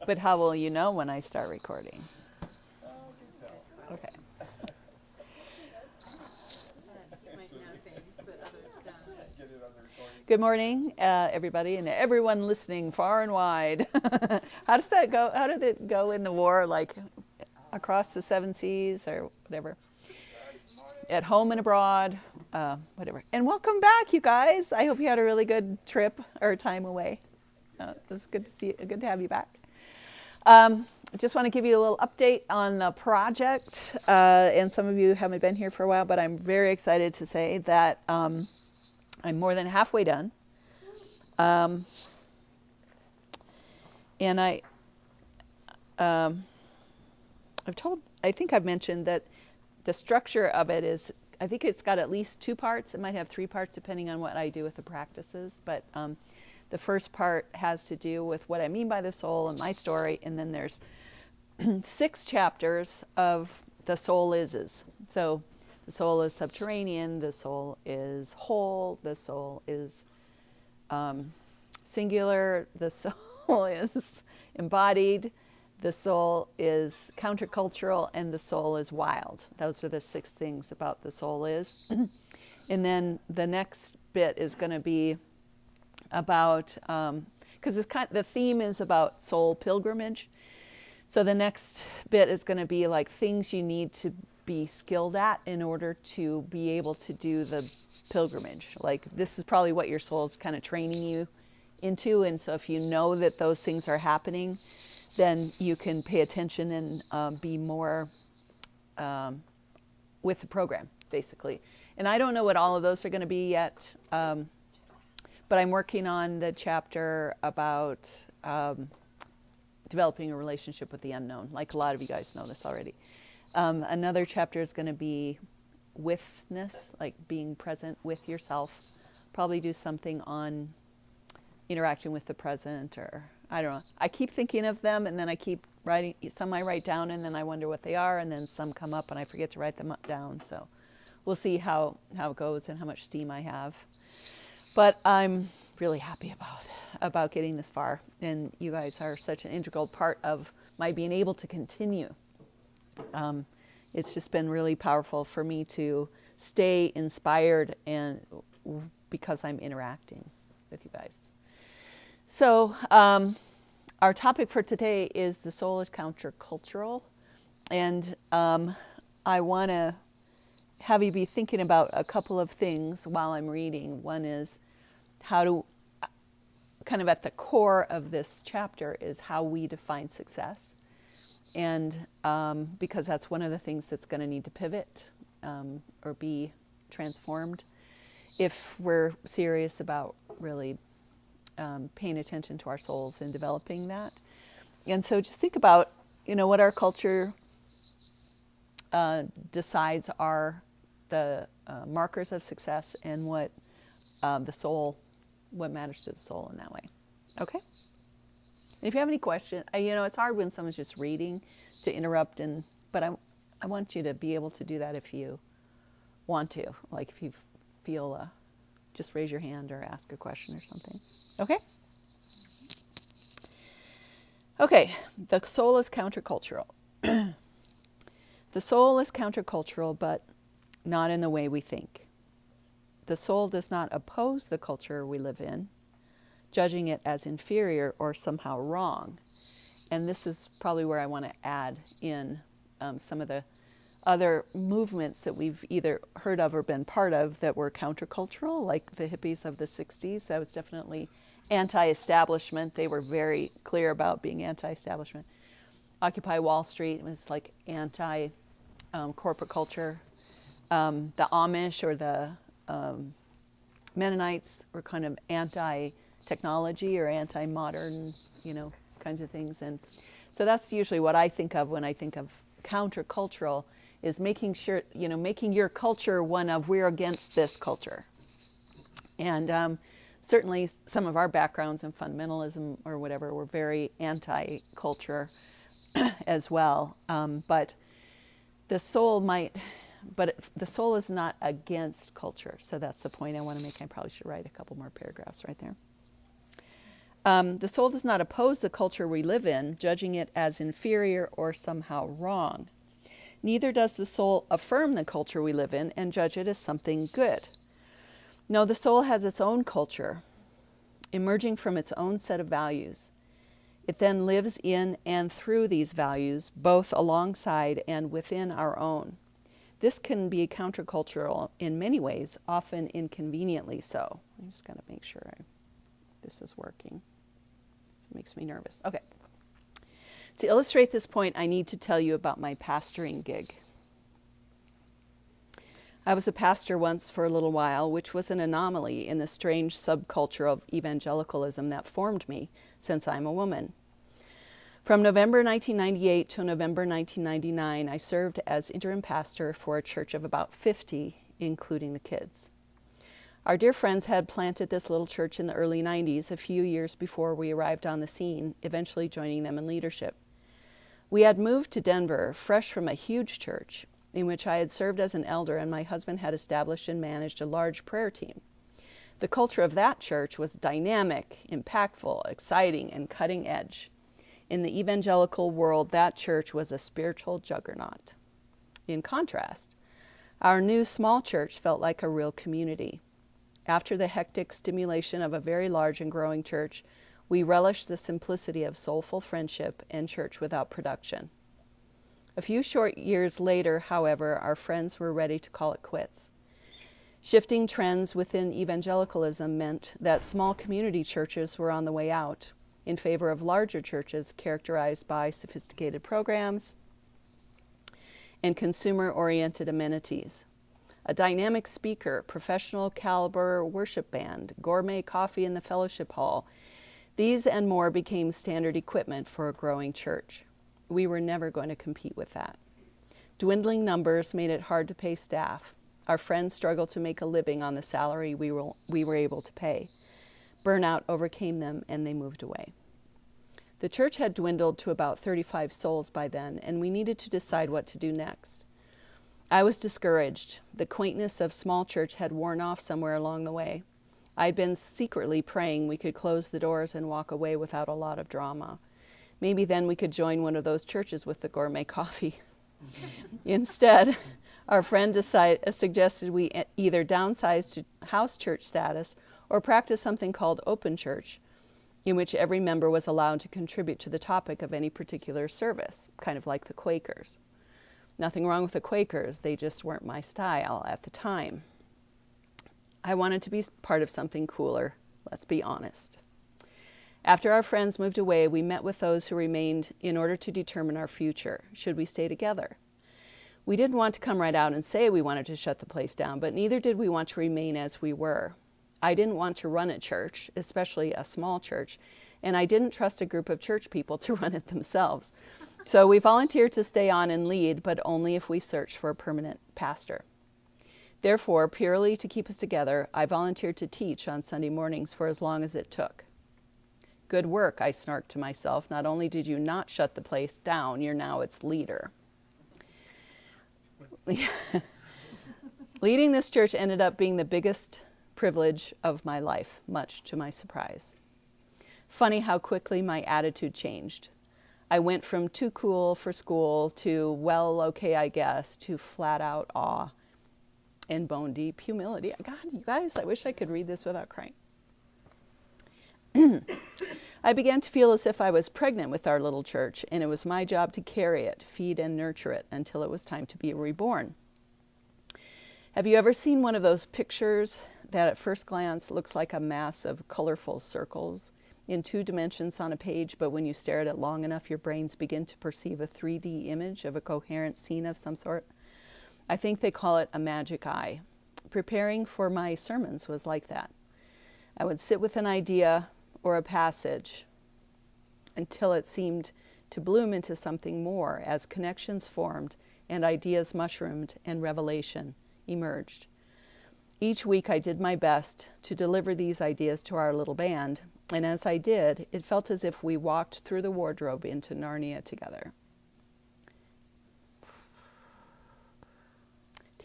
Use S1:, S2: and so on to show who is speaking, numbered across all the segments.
S1: But how will you know when I start recording? Okay. Good morning, everybody, and everyone listening far and wide. How does that go? How did it go in the war, like across the seven seas or whatever? At home and abroad, whatever. And welcome back, you guys. I hope you had a really good trip or time away. It was good to see you, good to have you back. I just want to give you a little update on the project. And some of you haven't been here for a while, but I'm very excited to say that I'm more than halfway done. And I think I've mentioned that the structure of it is, I think it's got at least two parts. It might have three parts depending on what I do with the practices. But the first part has to do with what I mean by the soul and my story. And then there's 6 chapters of the soul is. So the soul is subterranean, the soul is whole, the soul is singular, the soul is embodied, the soul is countercultural, and the soul is wild. Those are the 6 things about the soul is. And then the next bit is going to be about, because the theme is about soul pilgrimage. So the next bit is going to be like things you need to be skilled at in order to be able to do the pilgrimage. Like this is probably what your soul is kind of training you into. And so if you know that those things are happening, then you can pay attention and be more with the program, basically. And I don't know what all of those are going to be yet, but I'm working on the chapter about developing a relationship with the unknown. Like a lot of you guys know this already. Another chapter is going to be withness, like being present with yourself. Probably do something on interacting with the present, or I don't know. I keep thinking of them and then I keep writing. Some I write down and then I wonder what they are, and then some come up and I forget to write them up down. So we'll see how it goes and how much steam I have. But I'm really happy about getting this far, and you guys are such an integral part of my being able to continue. It's just been really powerful for me to stay inspired, and because I'm interacting with you guys. So our topic for today is the soul is countercultural, and I want to have you be thinking about a couple of things while I'm reading. One is how to, kind of at the core of this chapter is how we define success. And because that's one of the things that's going to need to pivot or be transformed if we're serious about really paying attention to our souls and developing that. And so just think about, what our culture decides are the markers of success, and what the soul, what matters to the soul in that way. Okay? And if you have any questions, it's hard when someone's just reading to interrupt, but I want you to be able to do that if you want to. Like if you feel, just raise your hand or ask a question or something. Okay? Okay, the soul is countercultural. The soul is countercultural, but not in the way we think. The soul does not oppose the culture we live in, judging it as inferior or somehow wrong. And this is probably where I want to add in some of the other movements that we've either heard of or been part of that were countercultural, like the hippies of the 60s. That was definitely anti-establishment. They were very clear about being anti-establishment. Occupy Wall Street was like anti-corporate culture. The Amish or the Mennonites were kind of anti-technology or anti-modern, kinds of things. And so that's usually what I think of when I think of countercultural, is making sure, making your culture one of we're against this culture. And certainly some of our backgrounds in fundamentalism or whatever were very anti-culture as well. But the soul the soul is not against culture. So that's the point I want to make. I probably should write a couple more paragraphs right there. The soul does not oppose the culture we live in, judging it as inferior or somehow wrong. Neither does the soul affirm the culture we live in and judge it as something good. No, the soul has its own culture, emerging from its own set of values. It then lives in and through these values, both alongside and within our own. This can be countercultural in many ways, often inconveniently so. I just got to make sure this is working. It makes me nervous. Okay. To illustrate this point, I need to tell you about my pastoring gig. I was a pastor once for a little while, which was an anomaly in the strange subculture of evangelicalism that formed me, since I'm a woman. From November 1998 to November 1999, I served as interim pastor for a church of about 50, including the kids. Our dear friends had planted this little church in the early 90s, a few years before we arrived on the scene, eventually joining them in leadership. We had moved to Denver, fresh from a huge church, in which I had served as an elder, and my husband had established and managed a large prayer team. The culture of that church was dynamic, impactful, exciting, and cutting edge. In the evangelical world, that church was a spiritual juggernaut. In contrast, our new small church felt like a real community. After the hectic stimulation of a very large and growing church, we relished the simplicity of soulful friendship and church without production. A few short years later, however, our friends were ready to call it quits. Shifting trends within evangelicalism meant that small community churches were on the way out, in favor of larger churches characterized by sophisticated programs and consumer-oriented amenities. A dynamic speaker, professional caliber worship band, gourmet coffee in the fellowship hall, these and more became standard equipment for a growing church. We were never going to compete with that. Dwindling numbers made it hard to pay staff. Our friends struggled to make a living on the salary we were able to pay. Burnout overcame them, and they moved away. The church had dwindled to about 35 souls by then, and we needed to decide what to do next. I was discouraged. The quaintness of small church had worn off somewhere along the way. I'd been secretly praying we could close the doors and walk away without a lot of drama. Maybe then we could join one of those churches with the gourmet coffee. Instead, our friend suggested we either downsize to house church status or practice something called open church, in which every member was allowed to contribute to the topic of any particular service, kind of like the Quakers. Nothing wrong with the Quakers, they just weren't my style at the time. I wanted to be part of something cooler, let's be honest. After our friends moved away, we met with those who remained in order to determine our future. Should we stay together? We didn't want to come right out and say we wanted to shut the place down, but neither did we want to remain as we were. I didn't want to run a church, especially a small church, and I didn't trust a group of church people to run it themselves. So we volunteered to stay on and lead, but only if we searched for a permanent pastor. Therefore, purely to keep us together, I volunteered to teach on Sunday mornings for as long as it took. Good work, I snarked to myself. Not only did you not shut the place down, you're now its leader. Leading this church ended up being the biggest privilege of my life, much to my surprise. Funny how quickly my attitude changed. I went from too cool for school to, well, okay, I guess, to flat out awe and bone deep humility. God, you guys, I wish I could read this without crying. I began to feel as if I was pregnant with our little church, and it was my job to carry it, feed and nurture it until it was time to be reborn. Have you ever seen one of those pictures that at first glance looks like a mass of colorful circles in 2 dimensions on a page, but when you stare at it long enough, your brains begin to perceive a 3D image of a coherent scene of some sort? I think they call it a magic eye. Preparing for my sermons was like that. I would sit with an idea or a passage until it seemed to bloom into something more as connections formed and ideas mushroomed and revelation emerged. Each week I did my best to deliver these ideas to our little band, and as I did, it felt as if we walked through the wardrobe into Narnia together.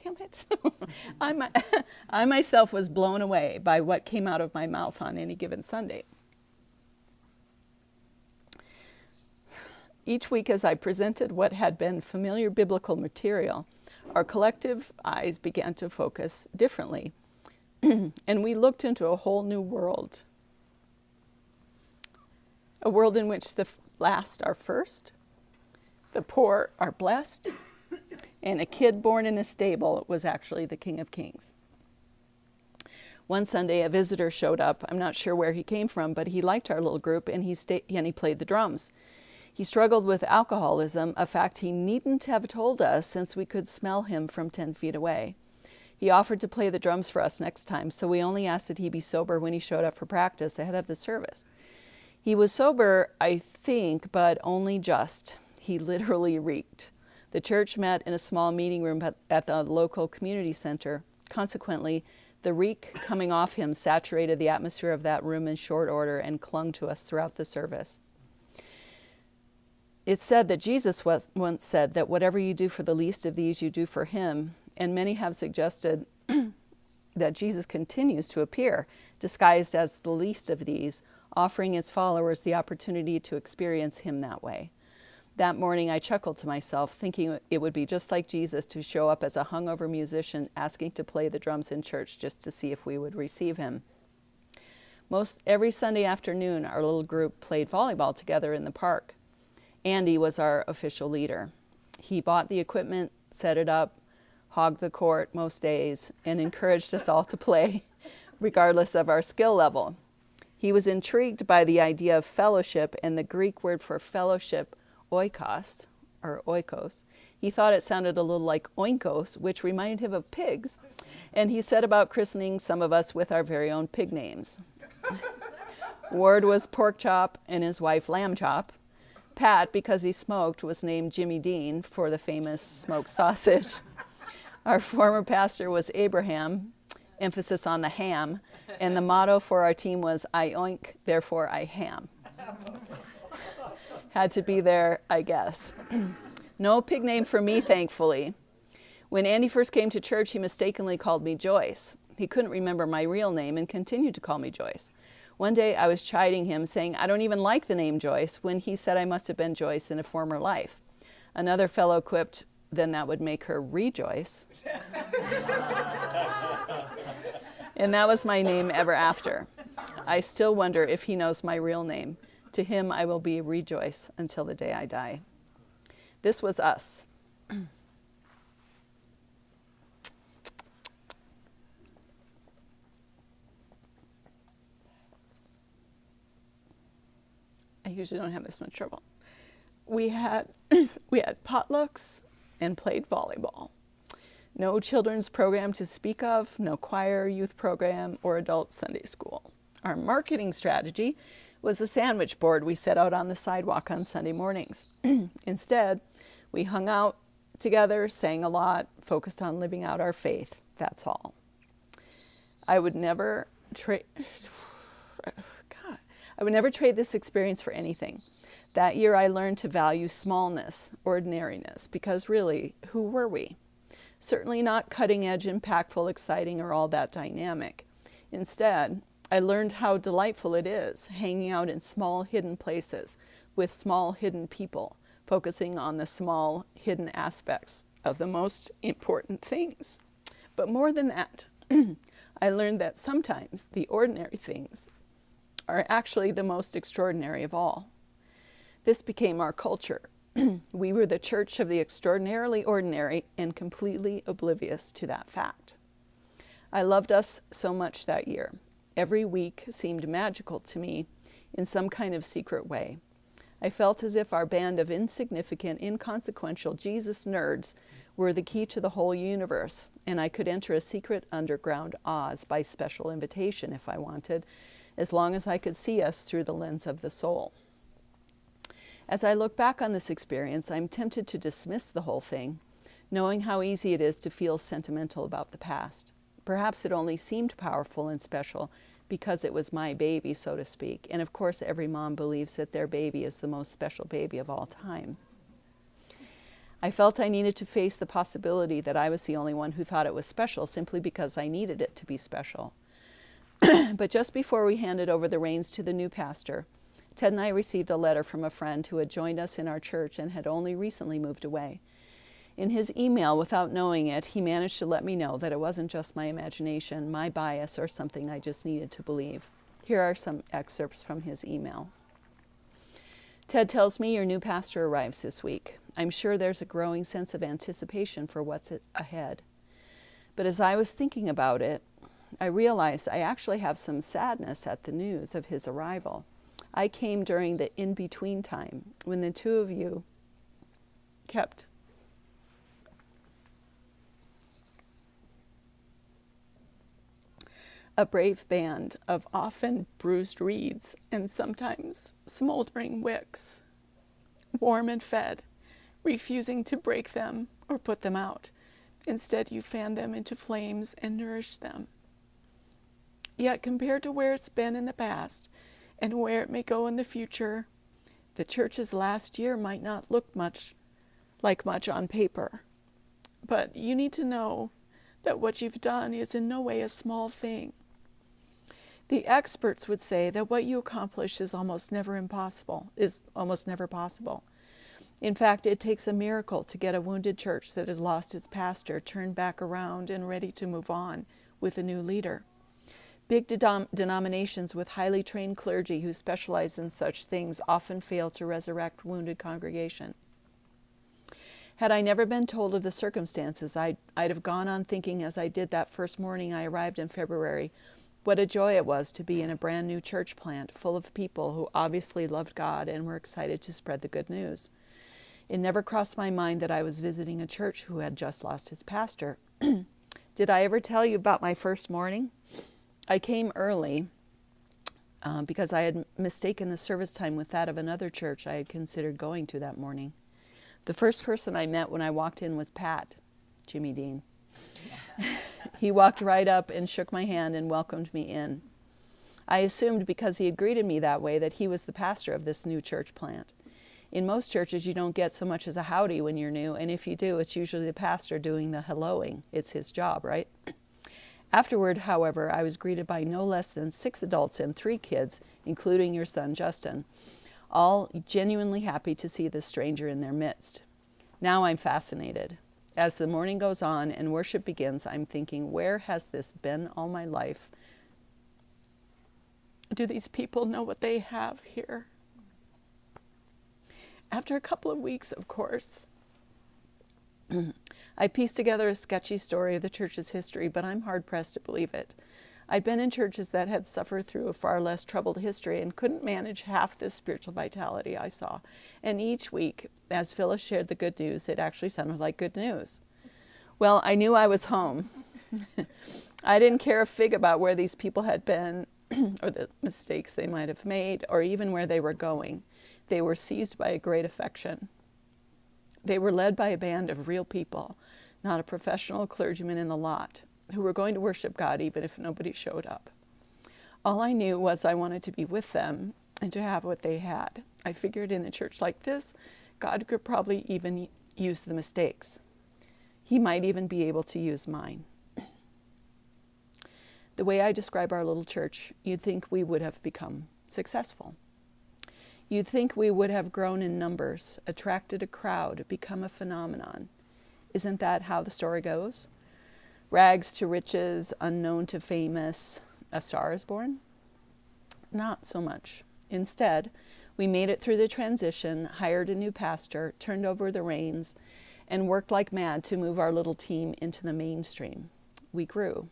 S1: Damn it. I myself was blown away by what came out of my mouth on any given Sunday. Each week as I presented what had been familiar biblical material, our collective eyes began to focus differently, and we looked into a whole new world. A world in which the last are first, the poor are blessed, and a kid born in a stable was actually the King of Kings. One Sunday, a visitor showed up. I'm not sure where he came from, but he liked our little group, and he played the drums. He struggled with alcoholism, a fact he needn't have told us since we could smell him from 10 feet away. He offered to play the drums for us next time, so we only asked that he be sober when he showed up for practice ahead of the service. He was sober, I think, but only just. He literally reeked. The church met in a small meeting room at the local community center. Consequently, the reek coming off him saturated the atmosphere of that room in short order and clung to us throughout the service. It's said that Jesus once said that whatever you do for the least of these, you do for him, and many have suggested that Jesus continues to appear, disguised as the least of these, offering his followers the opportunity to experience him that way. That morning I chuckled to myself, thinking it would be just like Jesus to show up as a hungover musician asking to play the drums in church just to see if we would receive him. Every Sunday afternoon, our little group played volleyball together in the park. Andy was our official leader. He bought the equipment, set it up, hogged the court most days, and encouraged us all to play, regardless of our skill level. He was intrigued by the idea of fellowship and the Greek word for fellowship, oikos, or oikos. He thought it sounded a little like oinkos, which reminded him of pigs, and he set about christening some of us with our very own pig names. Ward was Pork Chop and his wife Lamb Chop. Pat, because he smoked, was named Jimmy Dean for the famous smoked sausage. Our former pastor was Abraham, emphasis on the ham, and the motto for our team was, I oink, therefore I ham. Had to be there, I guess. No pig name for me, thankfully. When Andy first came to church, he mistakenly called me Joyce. He couldn't remember my real name and continued to call me Joyce. One day I was chiding him, saying, I don't even like the name Joyce, when he said I must have been Joyce in a former life. Another fellow quipped, then that would make her Rejoice. And that was my name ever after. I still wonder if he knows my real name. To him I will be Rejoice until the day I die. This was us. I usually don't have this much trouble. We had potlucks and played volleyball. No children's program to speak of, no choir, youth program, or adult Sunday school. Our marketing strategy was a sandwich board we set out on the sidewalk on Sunday mornings. Instead, we hung out together, sang a lot, focused on living out our faith. That's all. I would never trade this experience for anything. That year I learned to value smallness, ordinariness, because really, who were we? Certainly not cutting edge, impactful, exciting, or all that dynamic. Instead, I learned how delightful it is hanging out in small hidden places with small hidden people, focusing on the small hidden aspects of the most important things. But more than that, I learned that sometimes the ordinary things are actually the most extraordinary of all. This became our culture. We were the church of the extraordinarily ordinary and completely oblivious to that fact. I loved us so much that year. Every week seemed magical to me in some kind of secret way. I felt as if our band of insignificant, inconsequential Jesus nerds were the key to the whole universe, and I could enter a secret underground Oz by special invitation if I wanted, as long as I could see us through the lens of the soul. As I look back on this experience, I'm tempted to dismiss the whole thing, knowing how easy it is to feel sentimental about the past. Perhaps it only seemed powerful and special because it was my baby, so to speak. And of course, every mom believes that their baby is the most special baby of all time. I felt I needed to face the possibility that I was the only one who thought it was special simply because I needed it to be special. But just before we handed over the reins to the new pastor, Ted and I received a letter from a friend who had joined us in our church and had only recently moved away. In his email, without knowing it, he managed to let me know that it wasn't just my imagination, my bias, or something I just needed to believe. Here are some excerpts from his email. Ted tells me your new pastor arrives this week. I'm sure there's a growing sense of anticipation for what's ahead. But as I was thinking about it, I realized I actually have some sadness at the news of his arrival. I came during the in-between time when the two of you kept a brave band of often bruised reeds and sometimes smoldering wicks, warm and fed, refusing to break them or put them out. Instead, you fan them into flames and nourish them. Yet compared to where it's been in the past and where it may go in the future, the church's last year might not look much on paper. But you need to know that what you've done is in no way a small thing. The experts would say that what you accomplish is almost never possible. In fact, it takes a miracle to get a wounded church that has lost its pastor turned back around and ready to move on with a new leader. Big denominations with highly trained clergy who specialize in such things often fail to resurrect wounded congregation. Had I never been told of the circumstances, I'd have gone on thinking as I did that first morning I arrived in February, what a joy it was to be in a brand new church plant full of people who obviously loved God and were excited to spread the good news. It never crossed my mind that I was visiting a church who had just lost its pastor. Did I ever tell you about my first morning? I came early because I had mistaken the service time with that of another church I had considered going to that morning. The first person I met when I walked in was Pat, Jimmy Dean. He walked right up and shook my hand and welcomed me in. I assumed because he had greeted me that way that he was the pastor of this new church plant. In most churches, you don't get so much as a howdy when you're new, and if you do, it's usually the pastor doing the helloing. It's his job, right? Afterward, however, I was greeted by no less than 6 adults and 3 kids, including your son, Justin, all genuinely happy to see this stranger in their midst. Now I'm fascinated. As the morning goes on and worship begins, I'm thinking, where has this been all my life? Do these people know what they have here? After a couple of weeks, of course, I pieced together a sketchy story of the church's history, but I'm hard-pressed to believe it. I'd been in churches that had suffered through a far less troubled history and couldn't manage half this spiritual vitality I saw. And each week, as Phyllis shared the good news, it actually sounded like good news. Well, I knew I was home. I didn't care a fig about where these people had been or the mistakes they might have made or even where they were going. They were seized by a great affection. They were led by a band of real people, not a professional clergyman in the lot, who were going to worship God even if nobody showed up. All I knew was I wanted to be with them and to have what they had. I figured in a church like this, God could probably even use the mistakes. He might even be able to use mine. The way I describe our little church, you'd think we would have become successful. You'd think we would have grown in numbers, attracted a crowd, become a phenomenon. Isn't that how the story goes? Rags to riches, unknown to famous, a star is born? Not so much. Instead, we made it through the transition, hired a new pastor, turned over the reins, and worked like mad to move our little team into the mainstream. We grew.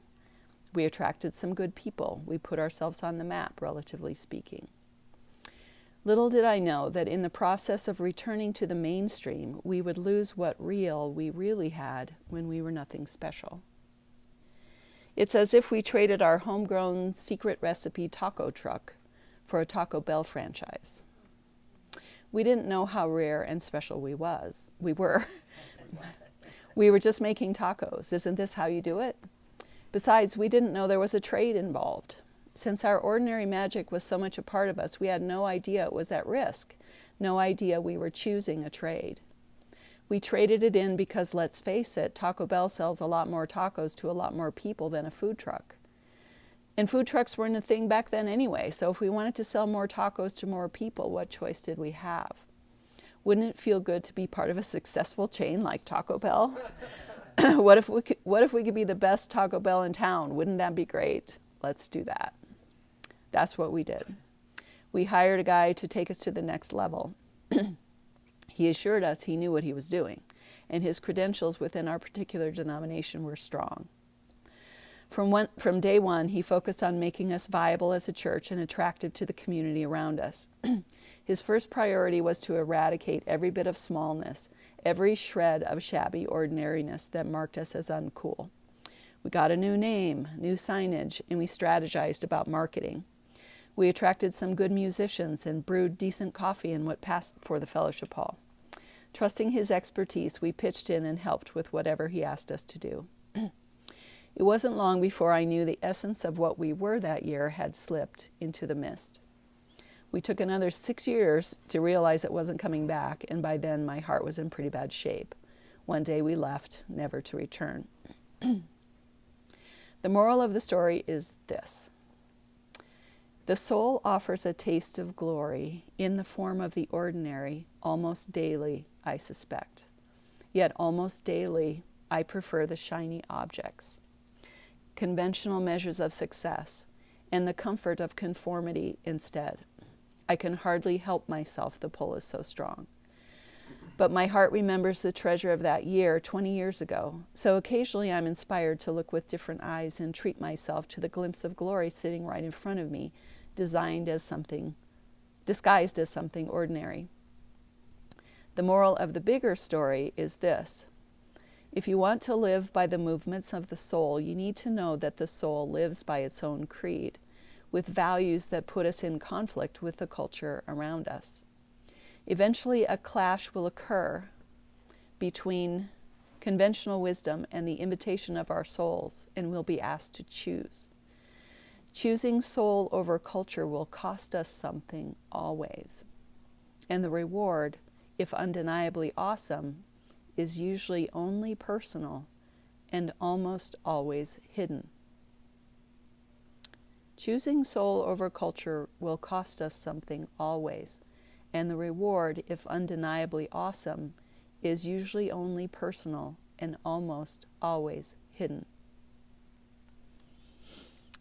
S1: We attracted some good people. We put ourselves on the map, relatively speaking. Little did I know that in the process of returning to the mainstream, we would lose what we really had when we were nothing special. It's as if we traded our homegrown secret recipe taco truck for a Taco Bell franchise. We didn't know how rare and special we were. We were just making tacos. Isn't this how you do it? Besides, we didn't know there was a trade involved. Since our ordinary magic was so much a part of us, we had no idea it was at risk, no idea we were choosing a trade. We traded it in because, let's face it, Taco Bell sells a lot more tacos to a lot more people than a food truck. And food trucks weren't a thing back then anyway, so if we wanted to sell more tacos to more people, what choice did we have? Wouldn't it feel good to be part of a successful chain like Taco Bell? What if we could be the best Taco Bell in town? Wouldn't that be great? Let's do that. That's what we did. We hired a guy to take us to the next level. He assured us he knew what he was doing, and his credentials within our particular denomination were strong. From day one, he focused on making us viable as a church and attractive to the community around us. His first priority was to eradicate every bit of smallness, every shred of shabby ordinariness that marked us as uncool. We got a new name, new signage, and we strategized about marketing. We attracted some good musicians and brewed decent coffee in what passed for the fellowship hall. Trusting his expertise, we pitched in and helped with whatever he asked us to do. It wasn't long before I knew the essence of what we were that year had slipped into the mist. We took another 6 years to realize it wasn't coming back, and by then my heart was in pretty bad shape. One day we left, never to return. The moral of the story is this. The soul offers a taste of glory in the form of the ordinary, almost daily, I suspect. Yet almost daily, I prefer the shiny objects, conventional measures of success, and the comfort of conformity instead. I can hardly help myself, the pull is so strong. But my heart remembers the treasure of that year 20 years ago, so occasionally I'm inspired to look with different eyes and treat myself to the glimpse of glory sitting right in front of me, disguised as something ordinary. The moral of the bigger story is this. If you want to live by the movements of the soul, you need to know that the soul lives by its own creed, with values that put us in conflict with the culture around us. Eventually, a clash will occur between conventional wisdom and the invitation of our souls, and we'll be asked to choose. Choosing soul over culture will cost us something always. And the reward, if undeniably awesome, is usually only personal and almost always hidden. Choosing soul over culture will cost us something always, and the reward, if undeniably awesome, is usually only personal and almost always hidden.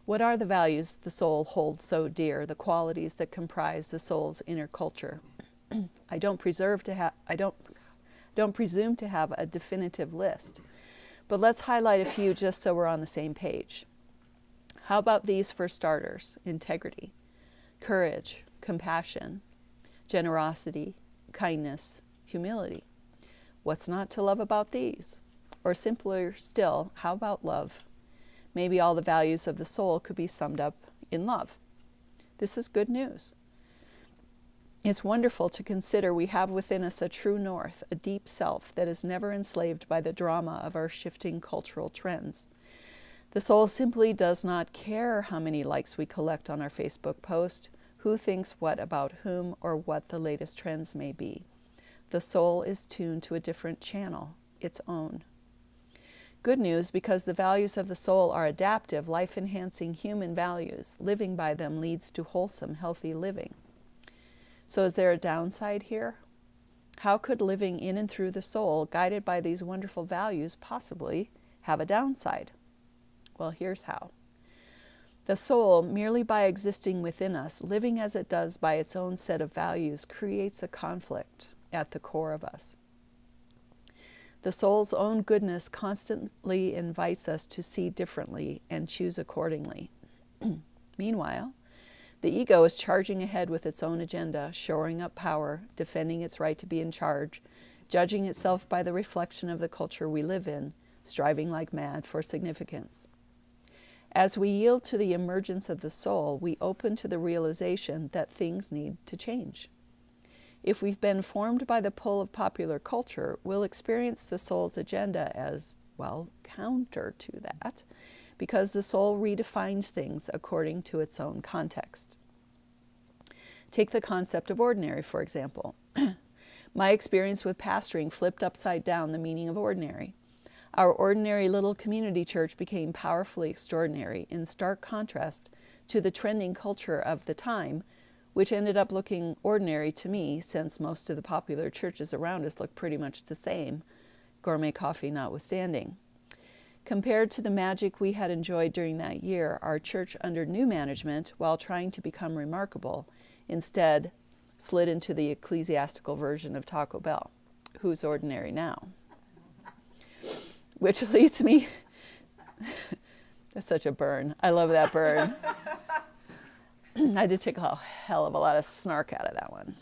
S1: What are the values the soul holds so dear, the qualities that comprise the soul's inner culture? I don't presume to have a definitive list, but let's highlight a few just so we're on the same page. How about these for starters? Integrity, courage, compassion, generosity, kindness, humility. What's not to love about these? Or simpler still, how about love? Maybe all the values of the soul could be summed up in love. This is good news. It's wonderful to consider we have within us a true north, a deep self that is never enslaved by the drama of our shifting cultural trends. The soul simply does not care how many likes we collect on our Facebook post, who thinks what about whom, or what the latest trends may be. The soul is tuned to a different channel, its own. Good news, because the values of the soul are adaptive, life-enhancing human values. Living by them leads to wholesome, healthy living. So is there a downside here? How could living in and through the soul, guided by these wonderful values, possibly have a downside? Well, here's how. The soul, merely by existing within us, living as it does by its own set of values, creates a conflict at the core of us. The soul's own goodness constantly invites us to see differently and choose accordingly. Meanwhile, the ego is charging ahead with its own agenda, shoring up power, defending its right to be in charge, judging itself by the reflection of the culture we live in, striving like mad for significance. As we yield to the emergence of the soul, we open to the realization that things need to change. If we've been formed by the pull of popular culture, we'll experience the soul's agenda as, well, counter to that, because the soul redefines things according to its own context. Take the concept of ordinary, for example. My experience with pastoring flipped upside down the meaning of ordinary. Our ordinary little community church became powerfully extraordinary, in stark contrast to the trending culture of the time, which ended up looking ordinary to me, since most of the popular churches around us look pretty much the same, gourmet coffee notwithstanding. Compared to the magic we had enjoyed during that year, our church under new management, while trying to become remarkable, instead slid into the ecclesiastical version of Taco Bell. Who's ordinary now? Which leads me, that's such a burn. I love that burn. I did take a hell of a lot of snark out of that one.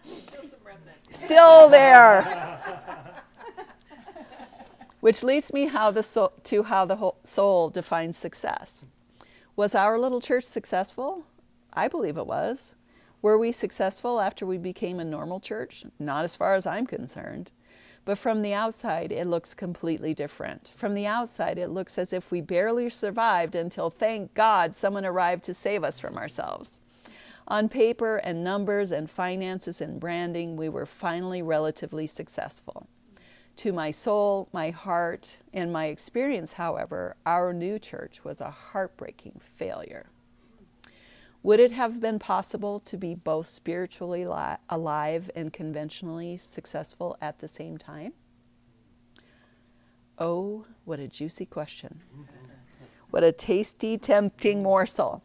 S2: Still some remnants.
S1: Still there. Which leads me to how the soul defines success. Was our little church successful? I believe it was. Were we successful after we became a normal church? Not as far as I'm concerned. But from the outside, it looks completely different. From the outside, it looks as if we barely survived until, thank God, someone arrived to save us from ourselves. On paper and numbers and finances and branding, we were finally relatively successful. To my soul, my heart, and my experience, however, our new church was a heartbreaking failure. Would it have been possible to be both spiritually alive and conventionally successful at the same time? Oh, what a juicy question. What a tasty, tempting morsel.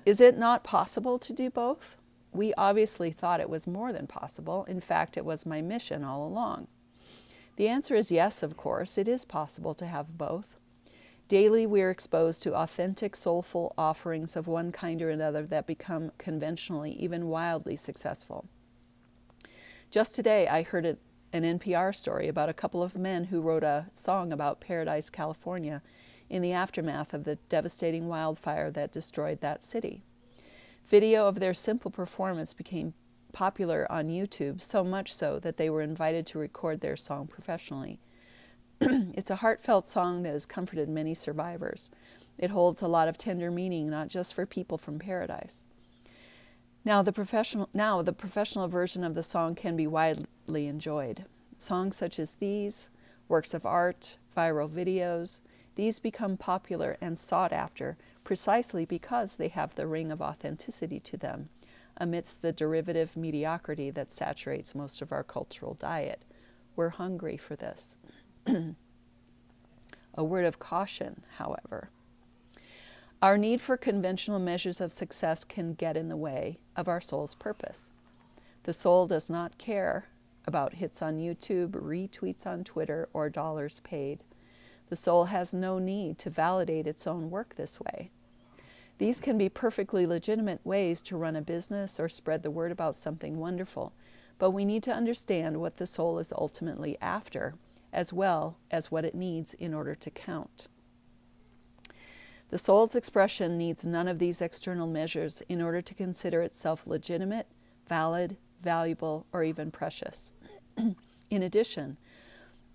S1: Is it not possible to do both? We obviously thought it was more than possible. In fact, it was my mission all along. The answer is yes, of course. It is possible to have both. Daily we are exposed to authentic, soulful offerings of one kind or another that become conventionally, even wildly successful. Just today I heard an NPR story about a couple of men who wrote a song about Paradise, California, in the aftermath of the devastating wildfire that destroyed that city. Video of their simple performance became popular on YouTube, so much so that they were invited to record their song professionally. It's a heartfelt song that has comforted many survivors. It holds a lot of tender meaning, not just for people from Paradise. Now the professional version of the song can be widely enjoyed. Songs such as these, works of art, viral videos, these become popular and sought after precisely because they have the ring of authenticity to them, amidst the derivative mediocrity that saturates most of our cultural diet. We're hungry for this. A word of caution, however. Our need for conventional measures of success can get in the way of our soul's purpose. The soul does not care about hits on YouTube, retweets on Twitter, or dollars paid. The soul has no need to validate its own work this way. These can be perfectly legitimate ways to run a business or spread the word about something wonderful, but we need to understand what the soul is ultimately after, as well as what it needs in order to count. The soul's expression needs none of these external measures in order to consider itself legitimate, valid, valuable, or even precious. In addition,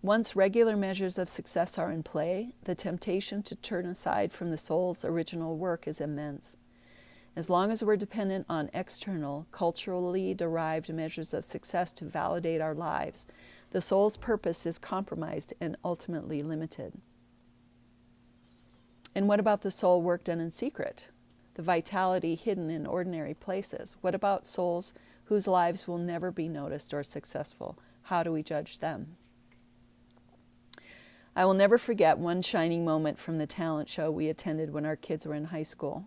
S1: once regular measures of success are in play, the temptation to turn aside from the soul's original work is immense. As long as we're dependent on external, culturally derived measures of success to validate our lives, the soul's purpose is compromised and ultimately limited. And what about the soul work done in secret? The vitality hidden in ordinary places? What about souls whose lives will never be noticed or successful? How do we judge them? I will never forget one shining moment from the talent show we attended when our kids were in high school.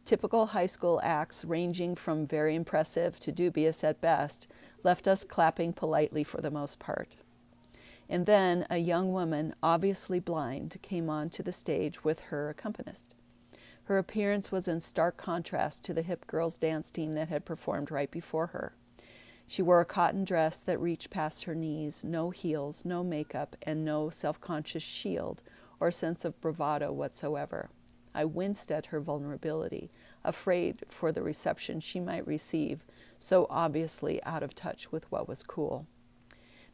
S1: Typical high school acts, ranging from very impressive to dubious at best, left us clapping politely for the most part. And then a young woman, obviously blind, came onto the stage with her accompanist. Her appearance was in stark contrast to the hip girls' dance team that had performed right before her. She wore a cotton dress that reached past her knees, no heels, no makeup, and no self-conscious shield or sense of bravado whatsoever. I winced at her vulnerability, afraid for the reception she might receive, so obviously out of touch with what was cool.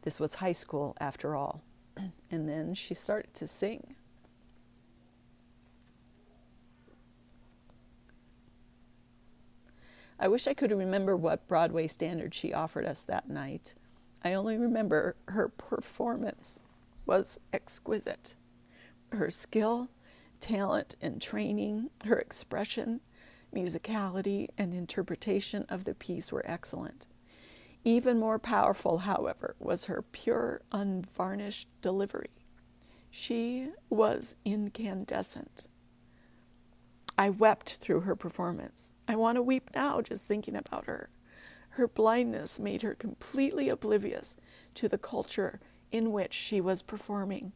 S1: This was high school, after all. And then she started to sing. I wish I could remember what Broadway standard she offered us that night. I only remember her performance was exquisite. Her skill, talent, and training, her expression, musicality, and interpretation of the piece were excellent. Even more powerful, however, was her pure, unvarnished delivery. She was incandescent. I wept through her performance. I want to weep now just thinking about her. Her blindness made her completely oblivious to the culture in which she was performing.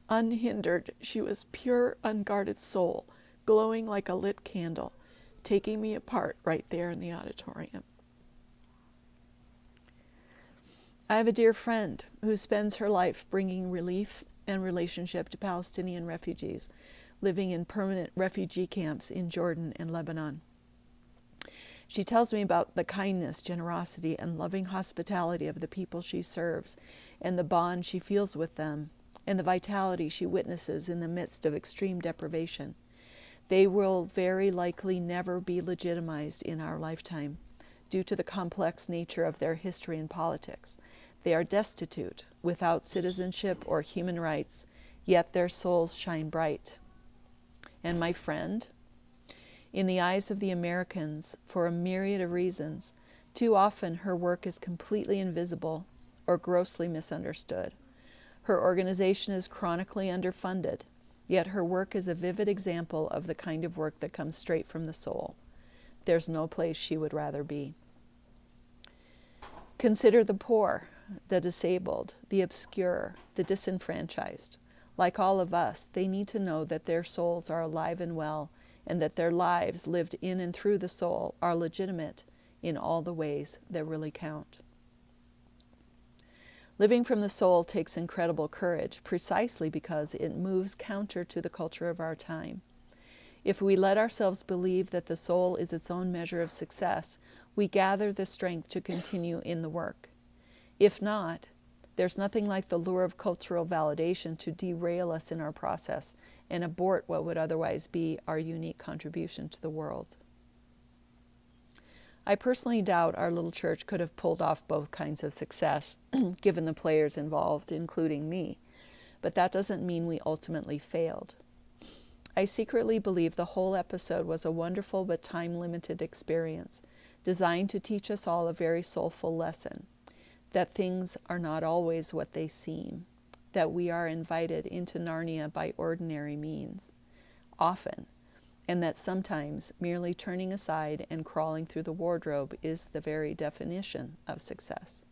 S1: Unhindered, she was pure, unguarded soul, glowing like a lit candle, taking me apart right there in the auditorium. I have a dear friend who spends her life bringing relief and relationship to Palestinian refugees living in permanent refugee camps in Jordan and Lebanon. She tells me about the kindness, generosity, and loving hospitality of the people she serves, and the bond she feels with them, and the vitality she witnesses in the midst of extreme deprivation. They will very likely never be legitimized in our lifetime due to the complex nature of their history and politics. They are destitute, without citizenship or human rights, yet their souls shine bright. And my friend, in the eyes of the Americans, for a myriad of reasons, too often her work is completely invisible or grossly misunderstood. Her organization is chronically underfunded, yet her work is a vivid example of the kind of work that comes straight from the soul. There's no place she would rather be. Consider the poor, the disabled, the obscure, the disenfranchised. Like all of us, they need to know that their souls are alive and well, and that their lives lived in and through the soul are legitimate in all the ways that really count. Living from the soul takes incredible courage, precisely because it moves counter to the culture of our time. If we let ourselves believe that the soul is its own measure of success, we gather the strength to continue in the work. If not, there's nothing like the lure of cultural validation to derail us in our process and abort what would otherwise be our unique contribution to the world. I personally doubt our little church could have pulled off both kinds of success, given the players involved, including me, but that doesn't mean we ultimately failed. I secretly believe the whole episode was a wonderful but time-limited experience, designed to teach us all a very soulful lesson, that things are not always what they seem, that we are invited into Narnia by ordinary means, often, and that sometimes merely turning aside and crawling through the wardrobe is the very definition of success.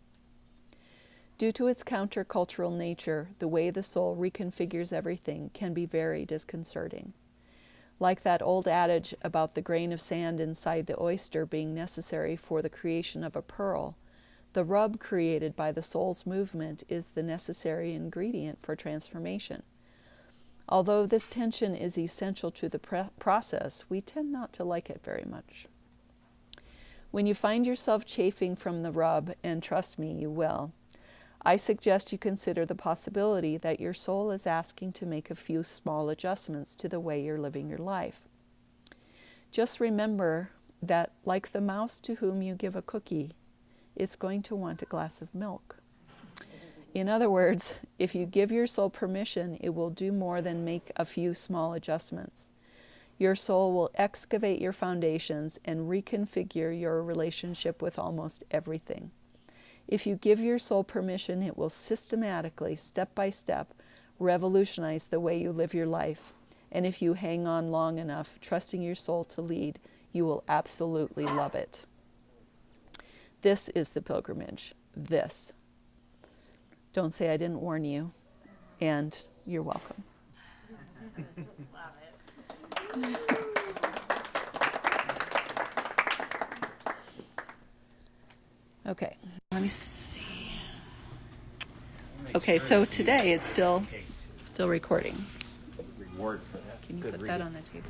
S1: Due to its countercultural nature, the way the soul reconfigures everything can be very disconcerting. Like that old adage about the grain of sand inside the oyster being necessary for the creation of a pearl, the rub created by the soul's movement is the necessary ingredient for transformation. Although this tension is essential to the process, we tend not to like it very much. When you find yourself chafing from the rub, and trust me, you will, I suggest you consider the possibility that your soul is asking to make a few small adjustments to the way you're living your life. Just remember that, like the mouse to whom you give a cookie, it's going to want a glass of milk. In other words, if you give your soul permission, it will do more than make a few small adjustments. Your soul will excavate your foundations and reconfigure your relationship with almost everything. If you give your soul permission, it will systematically, step by step, revolutionize the way you live your life. And if you hang on long enough, trusting your soul to lead, you will absolutely love it. This is the pilgrimage. This. Don't say I didn't warn you, and you're welcome.
S2: Love it.
S1: Okay, let me see. Okay, so today it's still recording.
S3: Reward for that.
S1: Can you
S3: Good
S1: put
S3: reading.
S1: that on the table?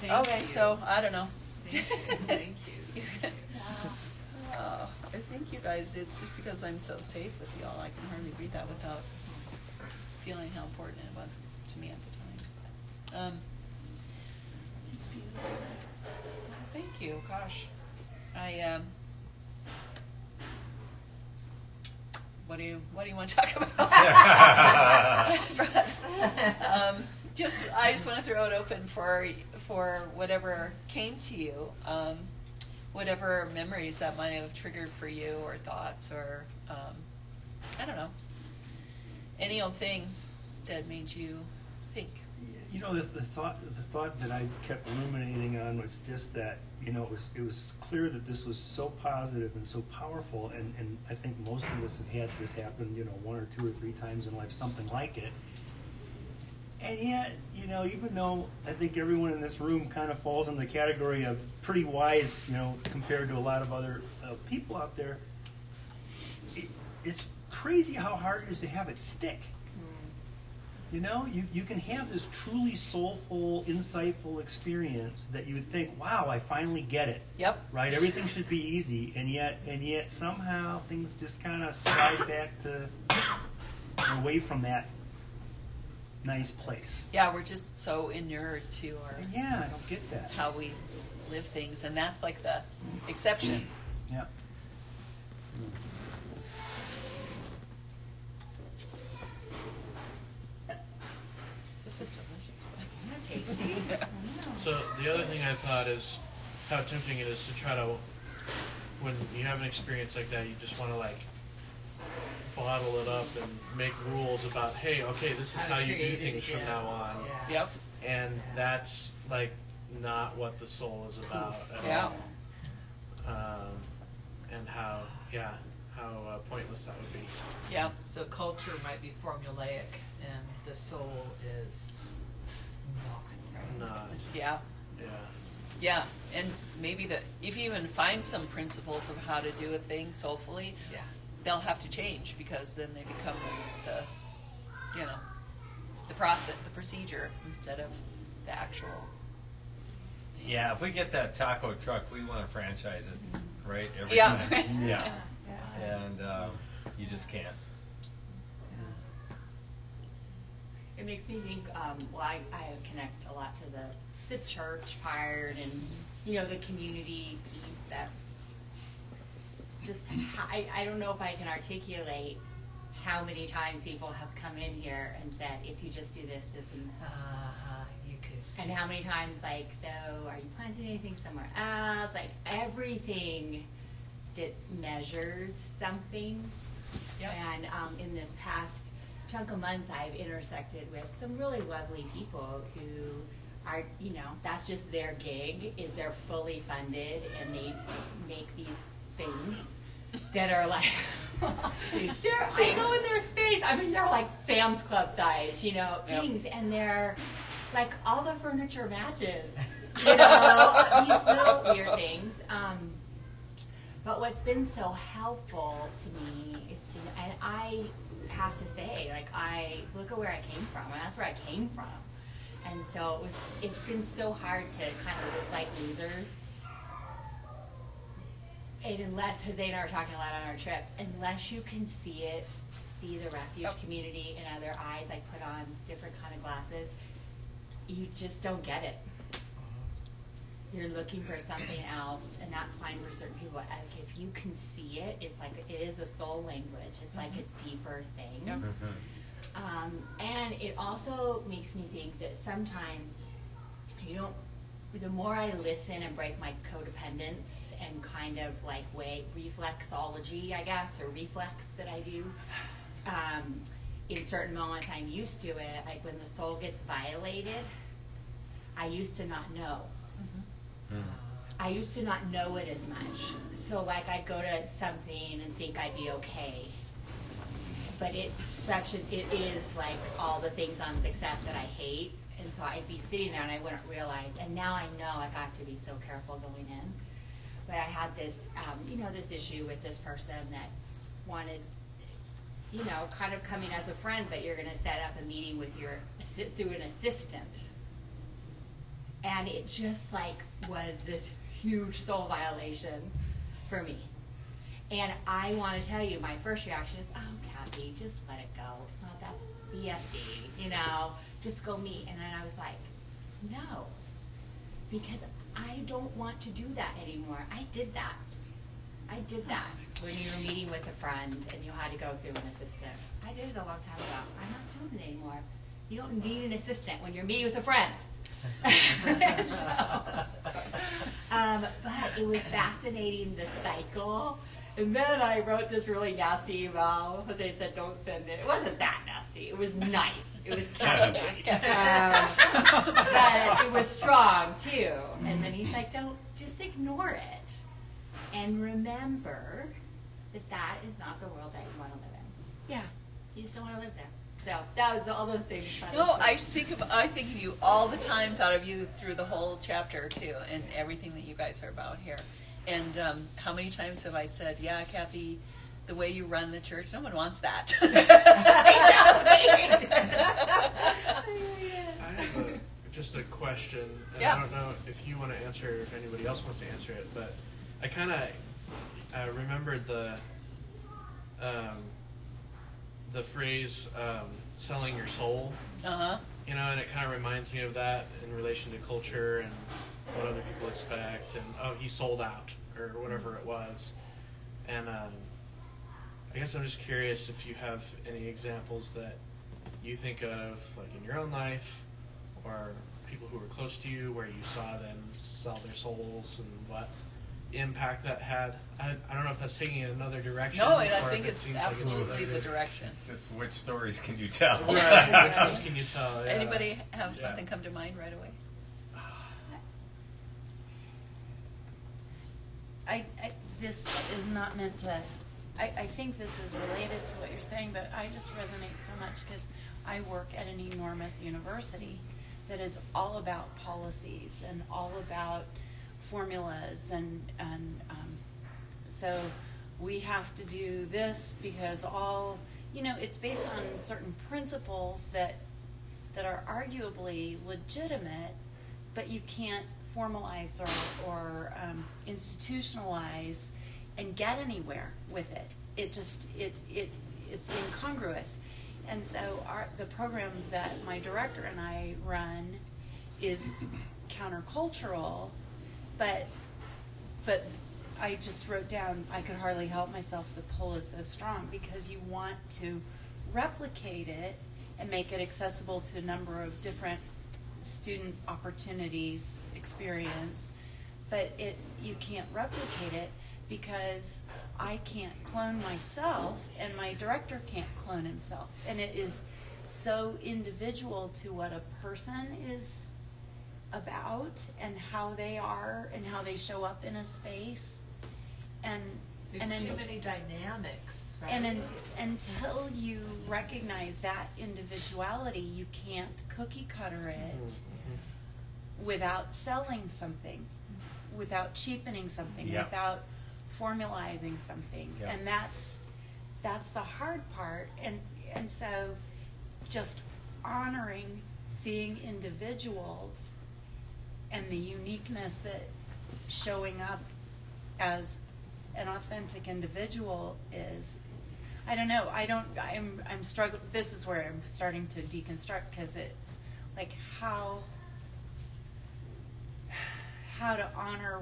S3: Yeah.
S1: Okay, so I don't know.
S2: Thank you.
S1: I think you guys, it's just because I'm so safe with y'all, I can hardly read that without feeling how important it was to me at the time. It's beautiful. Thank you. Gosh, I
S2: what do you want to talk about? I just want to throw it open for whatever came to you, whatever memories that might have triggered for you, or thoughts, or I don't know, any old thing that made you think.
S3: You know, the thought that I kept ruminating on was just that, you know, it was clear that this was so positive and so powerful, and I think most of us have had this happen, you know, 1 or 2 or 3 times in life, something like it. And yet, you know, even though I think everyone in this room kind of falls in the category of pretty wise, you know, compared to a lot of other people out there, it's crazy how hard it is to have it stick. You know, you can have this truly soulful, insightful experience that you would think, wow, I finally get it.
S2: Yep.
S3: Right? Everything should be easy, and yet somehow things just kind of slide back to away from that nice place.
S2: Yeah, we're just so inured to our
S3: Yeah, I don't get that.
S2: how we live things, and that's like the exception.
S3: Yeah.
S2: This is delicious.
S4: Tasty.
S5: So the other thing I thought is how tempting it is to try to, when you have an experience like that, you just want to like bottle it up and make rules about, hey, okay, this is how you do things from now on.
S2: Yep.
S5: And that's like not what the soul is about at
S2: Yeah.
S5: all. And how pointless that would be.
S2: Yeah.
S6: So culture might be formulaic, and the soul is not, right?
S5: Not,
S2: Yeah.
S5: yeah.
S2: Yeah. And maybe if you even find some principles of how to do a thing soulfully,
S6: Yeah.
S2: they'll have to change, because then they become the process, the procedure, instead of the actual.
S7: Yeah, if we get that taco truck, we want to franchise it, right? Every
S2: Yeah.
S7: time. Yeah. And you just can't.
S4: It makes me think, well, I connect a lot to the church part and, you know, the community piece that just, I don't know if I can articulate how many times people have come in here and said, if you just do this, this, and this.
S6: You could.
S4: And how many times, like, so are you planting anything somewhere else? Like, everything that measures something.
S2: Yep.
S4: And in this past chunk of months, I've intersected with some really lovely people who are, you know, that's just their gig, is they're fully funded, and they make these things that are like, I go in their space, I mean, they're like Sam's Club size, you know, things, and they're like, all the furniture matches, you know, these little weird things. But what's been so helpful to me is and I have to say, like, I look at where I came from, and that's where I came from. And so it's been so hard to kind of look like losers. And unless, Jose and I were talking a lot on our trip, unless you can see the refuge community in other eyes, like put on different kind of glasses, you just don't get it. You're looking for something else, and that's fine for certain people. Like, if you can see it, it's like, it is a soul language. It's like a deeper thing.
S2: Yep.
S4: And it also makes me think that sometimes the more I listen and break my codependence and kind of like reflexology, I guess, or reflex that I do, in certain moments I'm used to it. Like when the soul gets violated, I used to not know. I used to not know it as much. So like I'd go to something and think I'd be okay. But it is like all the things on success that I hate. And so I'd be sitting there and I wouldn't realize. And now I know, like, I have to be so careful going in. But I had this, this issue with this person that wanted, kind of coming as a friend, but you're going to set up a meeting with through an assistant. And it just like was this huge soul violation for me. And I want to tell you, my first reaction is, oh, Kathy, just let it go. It's not that BFD, just go meet. And then I was like, no, because I don't want to do that anymore. I did that. I did that when you were meeting with a friend and you had to go through an assistant. I did it a long time ago. I'm not doing it anymore. You don't need an assistant when you're meeting with a friend. But it was fascinating, the cycle. And then I wrote this really nasty email. Jose said, don't send it. It wasn't that nasty. It was nice. It was kind of but it was strong, too. And then he's like, don't, just ignore it. And remember that that is not the world that you want to live in. Yeah, you just don't want to live there. So that was all those things.
S2: No, I think of you all the time. Thought of you through the whole chapter too, and everything that you guys are about here. And how many times have I said, "Yeah, Kathy, the way you run the church, no one wants that."
S5: I have just a question, and
S2: Yeah.
S5: I don't know if you want to answer it or if anybody else wants to answer it, but I kind of remembered the phrase "selling your soul." You know, and it kind of reminds me of that in relation to culture and what other people expect, and he sold out or whatever it was. And I guess I'm just curious if you have any examples that you think of, like in your own life, or people who were close to you, where you saw them sell their souls and what impact that had. I don't know if that's taking it another direction.
S2: No, and I
S5: or
S2: think
S5: if it
S2: it's
S5: seems like
S2: absolutely the
S5: related.
S2: direction.
S7: Just which stories can you tell?
S5: Right, which ones can you tell? Yeah.
S2: Anybody have something come to mind right away?
S8: This is not meant to, I think this is related to what you're saying, but I just resonate so much because I work at an enormous university that is all about policies and all about formulas and so we have to do this because it's based on certain principles that are arguably legitimate, but you can't formalize or institutionalize and get anywhere with it. It's incongruous. And so the program that my director and I run is countercultural, but I just wrote down, I could hardly help myself, the pull is so strong because you want to replicate it and make it accessible to a number of different student opportunities, experience, but you can't replicate it because I can't clone myself and my director can't clone himself. And it is so individual to what a person is about and how they are and how they show up in a space.
S6: There's too many dynamics, right?
S8: And until you recognize that individuality, you can't cookie cutter it without selling something, without cheapening something,
S7: Yeah.
S8: without formalizing something.
S7: Yeah.
S8: And that's the hard part. And so just honoring, seeing individuals and the uniqueness that showing up as an authentic individual is, I don't know, I'm struggling. This is where I'm starting to deconstruct because it's like how to honor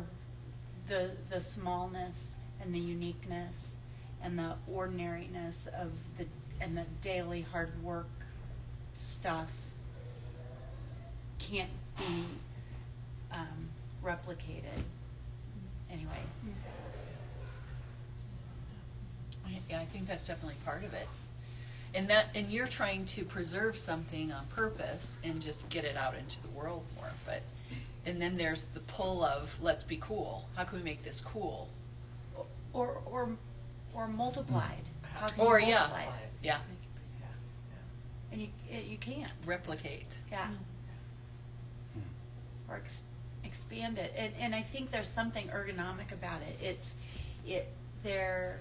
S8: the smallness and the uniqueness and the ordinariness of the daily hard work stuff can't be replicated anyway.
S2: Yeah, I think that's definitely part of it. And you're trying to preserve something on purpose and just get it out into the world more. And then there's the pull of let's be cool. How can we make this cool?
S8: Or multiplied. How can
S2: Or
S8: you
S2: yeah,
S8: multiply it?
S2: yeah,
S8: And you can't.
S2: replicate.
S8: Yeah. Or expand it. And I think there's something ergonomic about it. There's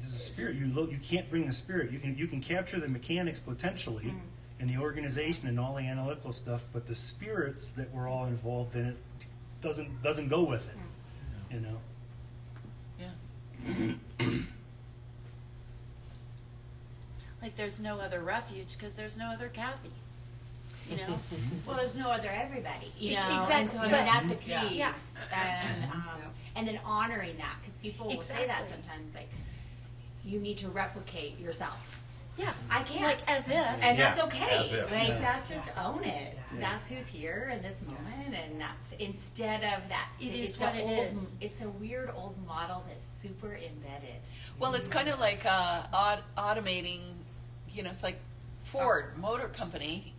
S3: There's a spirit. You can't bring the spirit. You can capture the mechanics potentially, and the organization and all the analytical stuff, but the spirits that we're all involved in it doesn't go with it. You know.
S2: Yeah.
S8: like there's no other refuge because there's no other Kathy. You know.
S4: Well, there's no other everybody, you know.
S8: Exactly.
S4: And so I mean,
S8: But-
S4: that's a piece.
S2: Yeah.
S8: Yeah.
S4: and then honoring that, because people will say that
S8: Exactly.
S4: sometimes, like, you need to replicate yourself.
S8: Yeah.
S4: I can't.
S8: Like as if.
S4: And
S7: Yeah,
S4: that's okay.
S7: as if.
S4: Like,
S3: Yeah.
S4: that's just own it. That's who's here in this moment, and that's instead of that.
S8: It is
S4: it's
S8: what
S4: a
S8: it
S4: old,
S8: is.
S4: It's a weird old model that's super embedded.
S2: Well, it's kind of like automating, it's like Ford Motor Company,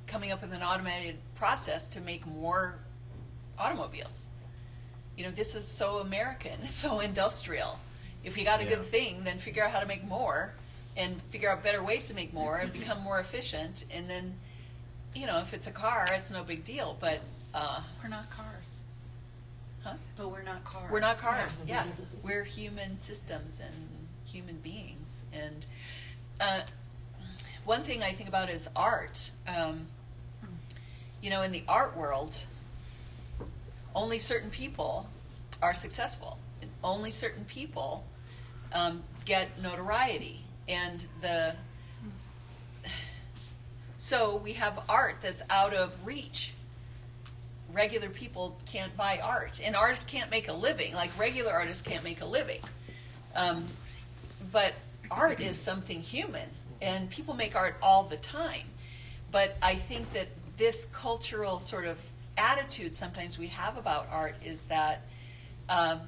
S2: coming up with an automated process to make more automobiles. This is so American, so industrial. If you got a
S7: Yeah.
S2: good thing, then figure out how to make more and figure out better ways to make more and become more efficient. And then, if it's a car, it's no big deal. But,
S8: We're not cars.
S2: huh?
S8: But we're not cars.
S2: We're not cars, yeah. We're human systems and human beings. And one thing I think about is art. In the art world, only certain people are successful. And only certain people get notoriety. And so we have art that's out of reach. Regular people can't buy art, and artists can't make a living. Like regular artists can't make a living, but art is something human, and people make art all the time. But I think that this cultural sort of attitude sometimes we have about art is that I'm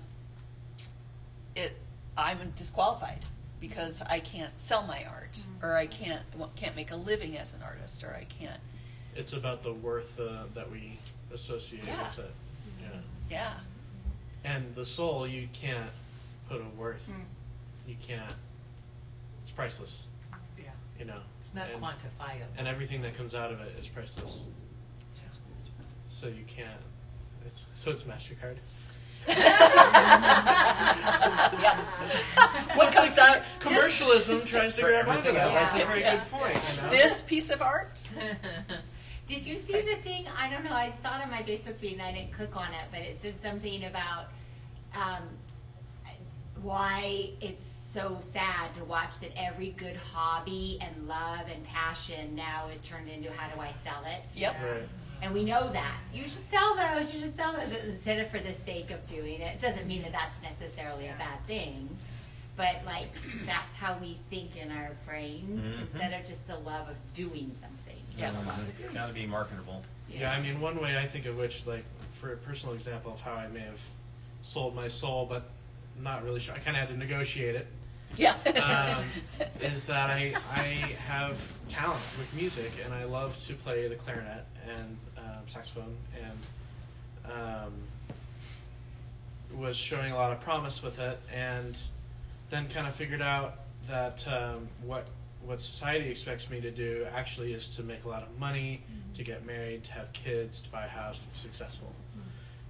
S2: disqualified because I can't sell my art, or I can't make a living as an artist, or I can't.
S5: It's about the worth that we associate
S2: Yeah.
S5: with it. Yeah.
S2: Yeah.
S5: And the soul, you can't put a worth. You can't. It's priceless.
S6: Yeah. It's not
S5: and,
S6: quantifiable.
S5: and everything that comes out of it is priceless. So you can't. It's MasterCard.
S2: What comes out?
S5: Commercialism tries to
S7: For
S5: grab onto
S7: everything
S5: that.
S7: else.
S5: That's a very
S2: Yeah.
S5: good point.
S2: This piece of art?
S4: Did you see the thing? I don't know. I saw it on my Facebook feed and I didn't click on it, but it said something about why it's so sad to watch that every good hobby and love and passion now is turned into how do I sell it?
S2: Yep.
S5: Right.
S4: And we know that. You should sell those, you should sell those, instead of for the sake of doing it. It doesn't mean that that's necessarily a bad thing, but like that's how we think in our brains instead of just the love of doing something.
S2: Yeah.
S4: The love of doing
S7: Got to be marketable.
S5: Yeah, I mean, one way I think of which, like, for a personal example of how I may have sold my soul, but not really sure. I kind of had to negotiate it.
S2: Yeah.
S5: Is that I have talent with music, and I love to play the clarinet and saxophone, and was showing a lot of promise with it, and then kind of figured out that what society expects me to do actually is to make a lot of money, to get married, to have kids, to buy a house, to be successful.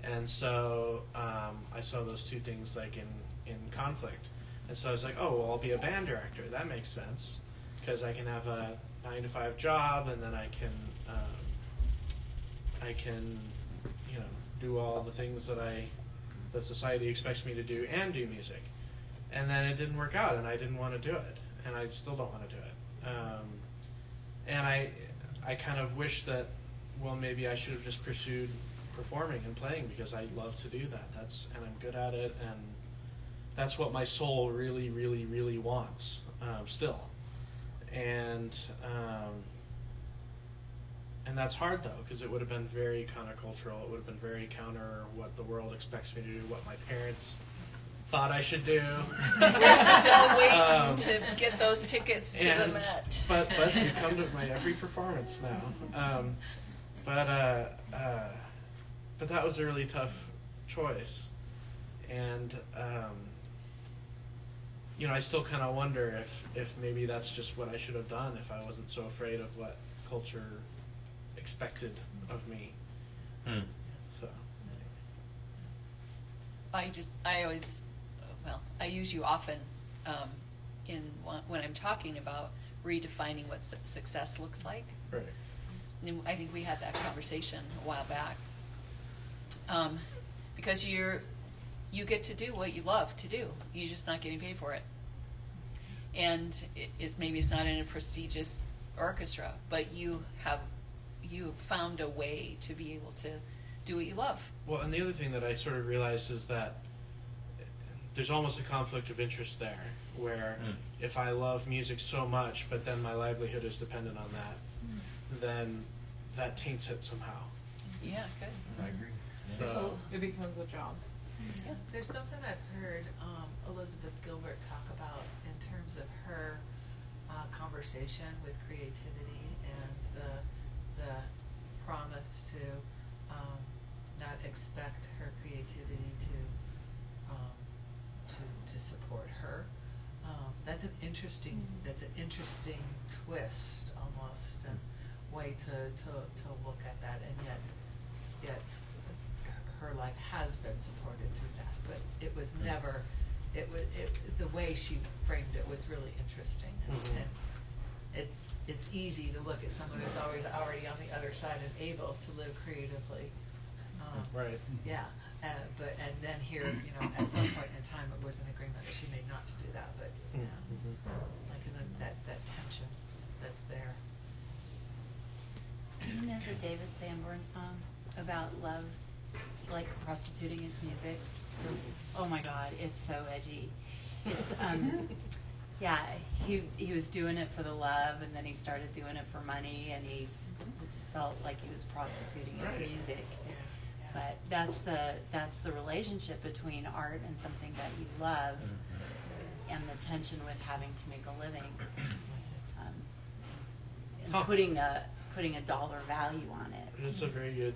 S5: And so I saw those two things like in conflict. And so I was like, oh, well, I'll be a band director. That makes sense because I can have a 9-to-5 job, and then I can do all the things that society expects me to do and do music. And then it didn't work out, and I didn't want to do it, and I still don't want to do it. And I kind of wish that, well, maybe I should have just pursued performing and playing because I love to do that. And I'm good at it, and that's what my soul really, really, really wants still. And that's hard though, because it would have been very countercultural. It would have been very counter what the world expects me to do, what my parents thought I should do.
S2: We're still waiting to get those tickets to the Met.
S5: But you come to my every performance now. But that was a really tough choice, and I still kind of wonder if maybe that's just what I should have done if I wasn't so afraid of what culture expected of me. So
S2: I use you often when I'm talking about redefining what success looks like.
S5: right.
S2: And I think we had that conversation a while back. Because you get to do what you love to do. You're just not getting paid for it. And maybe it's not in a prestigious orchestra, but you found a way to be able do what you love.
S5: Well, and the other thing that I sort of realized is that there's almost a conflict of interest there, where if I love music so much, but then my livelihood is dependent on that, then that taints it somehow.
S2: Yeah, good.
S7: I agree.
S5: So,
S6: It becomes a job.
S2: Yeah.
S6: There's something I've heard Elizabeth Gilbert talk about in terms of her conversation with creativity and the promise to not expect her creativity to support her. That's an interesting twist almost, and way to look at that, and yet her life has been supported through that, but it was never, the way she framed it was really interesting, and it's easy to look at someone who's always already on the other side and able to live creatively.
S5: right.
S6: Yeah, and then here, at some point in time, it was an agreement that she made not to do that, but, like, and then that tension that's there.
S8: Do you know the David Sanborn song about love, like prostituting his music? Oh my God, it's so edgy. It's yeah, he was doing it for the love, and then he started doing it for money, and he felt like he was prostituting his music. But that's the relationship between art and something that you love, and the tension with having to make a living, and putting a dollar value on it.
S5: It's a very good,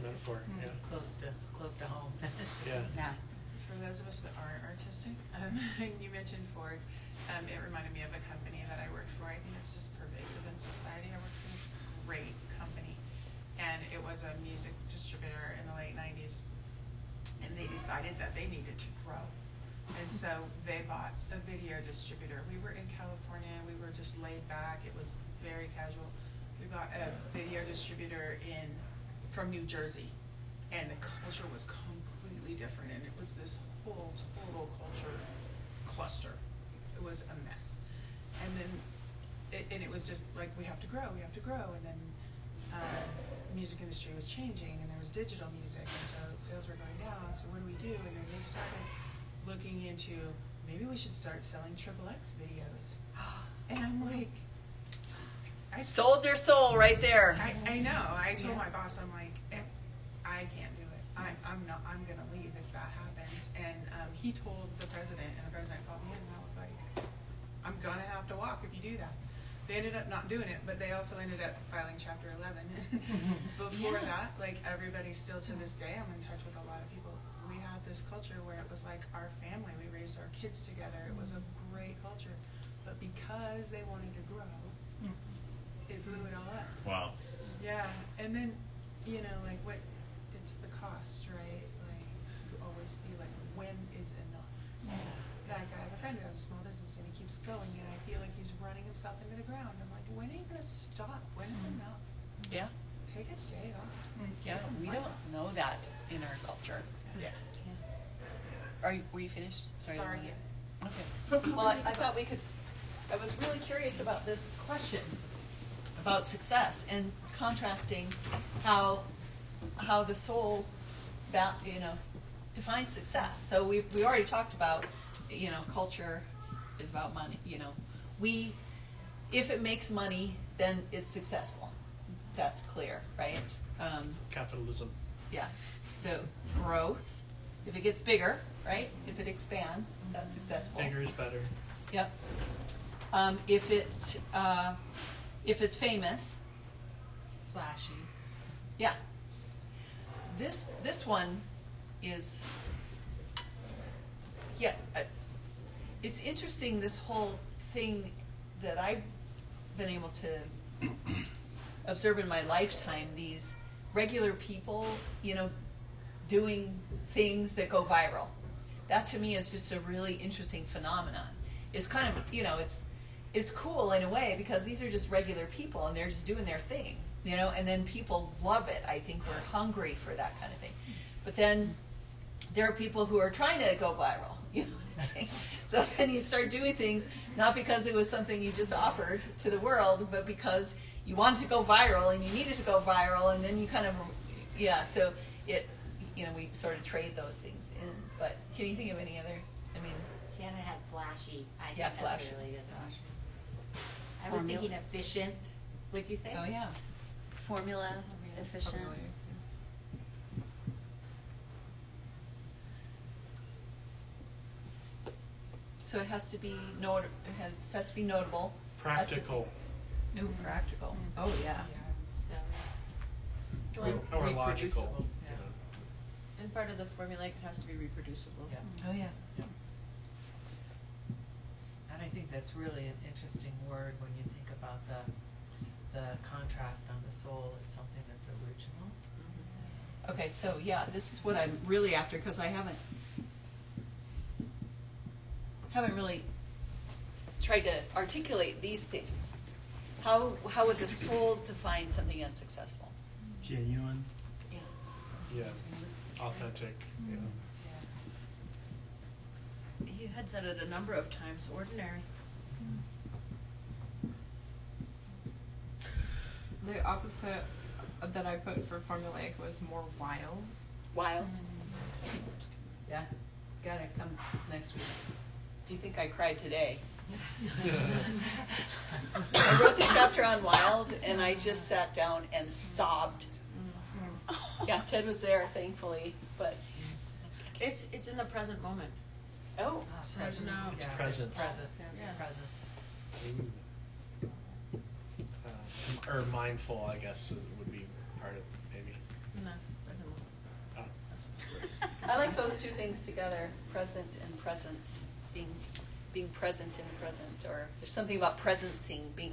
S5: metaphor. Yeah.
S6: Close to home.
S5: Yeah.
S8: Yeah.
S9: For those of us that aren't artistic, you mentioned Ford. It reminded me of a company that I worked for. I think it's just pervasive in society. I worked for this great company, and it was a music distributor in the late 90s, and they decided that they needed to grow. And so they bought a video distributor. We were in California. We were just laid back. It was very casual. We bought a video distributor from New Jersey, and the culture was completely different, and it was this whole total culture cluster. It was a mess. And then it was just like, we have to grow, and then music industry was changing, and there was digital music, and so sales were going down, so what do we do? And then they started looking into, maybe we should start selling XXX videos. And I'm like,
S2: Sold their soul right there.
S9: I know. I told my boss, I'm like, I can't do it. I'm gonna leave if that happens. And he told the president, and the president called me in, and I was like, I'm gonna have to walk if you do that. They ended up not doing it, but they also ended up filing Chapter 11. Before that, like, everybody still to this day, I'm in touch with a lot of people. We had this culture where it was like our family. We raised our kids together. It was a great culture. But because they wanted to grow, it blew it all up. Wow. Yeah, and then, like, it's the cost, right? Like, you always be like, when is enough? That guy, I have a friend who has a small business, and he keeps going, and I feel like he's running himself into the ground. I'm like, when are you going to stop? When is enough?
S2: Yeah.
S9: Take a day off.
S2: Yeah, we don't know that in our culture.
S9: Yeah.
S2: Were you finished?
S9: Sorry.
S2: Okay. Well, I thought I was really curious about this question about success and contrasting how the soul defines success. So we already talked about, culture is about money. If it makes money, then it's successful. That's clear, right?
S5: Capitalism.
S2: Yeah. So growth, if it gets bigger, right? If it expands, that's successful.
S5: Bigger is better.
S2: Yep. If it's famous,
S6: Flashy.
S2: yeah. This one is, it's interesting, this whole thing that I've been able to observe in my lifetime, these regular people, doing things that go viral. That to me is just a really interesting phenomenon. It's kind of, it's cool in a way, because these are just regular people and they're just doing their thing, and then people love it. I think we're hungry for that kind of thing. But then there are people who are trying to go viral, you know what I'm saying? So then you start doing things, not because it was something you just offered to the world, but because you wanted to go viral and you needed to go viral, and then you kind of, so we sort of trade those things in. But can you think of any other? I mean,
S4: Shannon had flashy. I think
S2: Yeah,
S4: that's
S2: flashy.
S4: really good. I was
S8: Formula.
S4: thinking efficient. What'd you say?
S2: oh yeah.
S8: Formula, efficient.
S2: So it has to be has to be notable. Has to be-
S5: Practical.
S2: Ooh, practical. Oh yeah.
S4: So,
S5: Or logical.
S6: Reproducible,
S5: you know.
S10: And part of the formulaic, it has to be reproducible.
S6: Yeah.
S2: Oh yeah.
S6: And I think that's really an interesting word when you think about the contrast on the soul. It's something that's original.
S2: Okay, so yeah, this is what I'm really after because I haven't really tried to articulate these things. How would the soul define something as successful?
S3: Genuine.
S2: Yeah.
S5: Yeah, authentic. You know.
S10: You had said it a number of times, ordinary.
S9: The opposite that I put for formulaic was more wild.
S2: Wild.
S1: Yeah, gotta come next week.
S2: Do you think I cried today? I wrote the chapter on wild, and I just sat down and sobbed. Yeah, Ted was there, thankfully, but
S10: It's in the present moment.
S2: oh,
S6: Presence.
S10: no-
S5: It's
S6: Yeah,
S5: present.
S6: Presence.
S10: Yeah.
S6: Present.
S5: Or mindful, I guess, would be part of maybe.
S10: No, present moment.
S5: Oh.
S2: I like those two things together: present and presence. Being present in the present, or there's something about presencing, being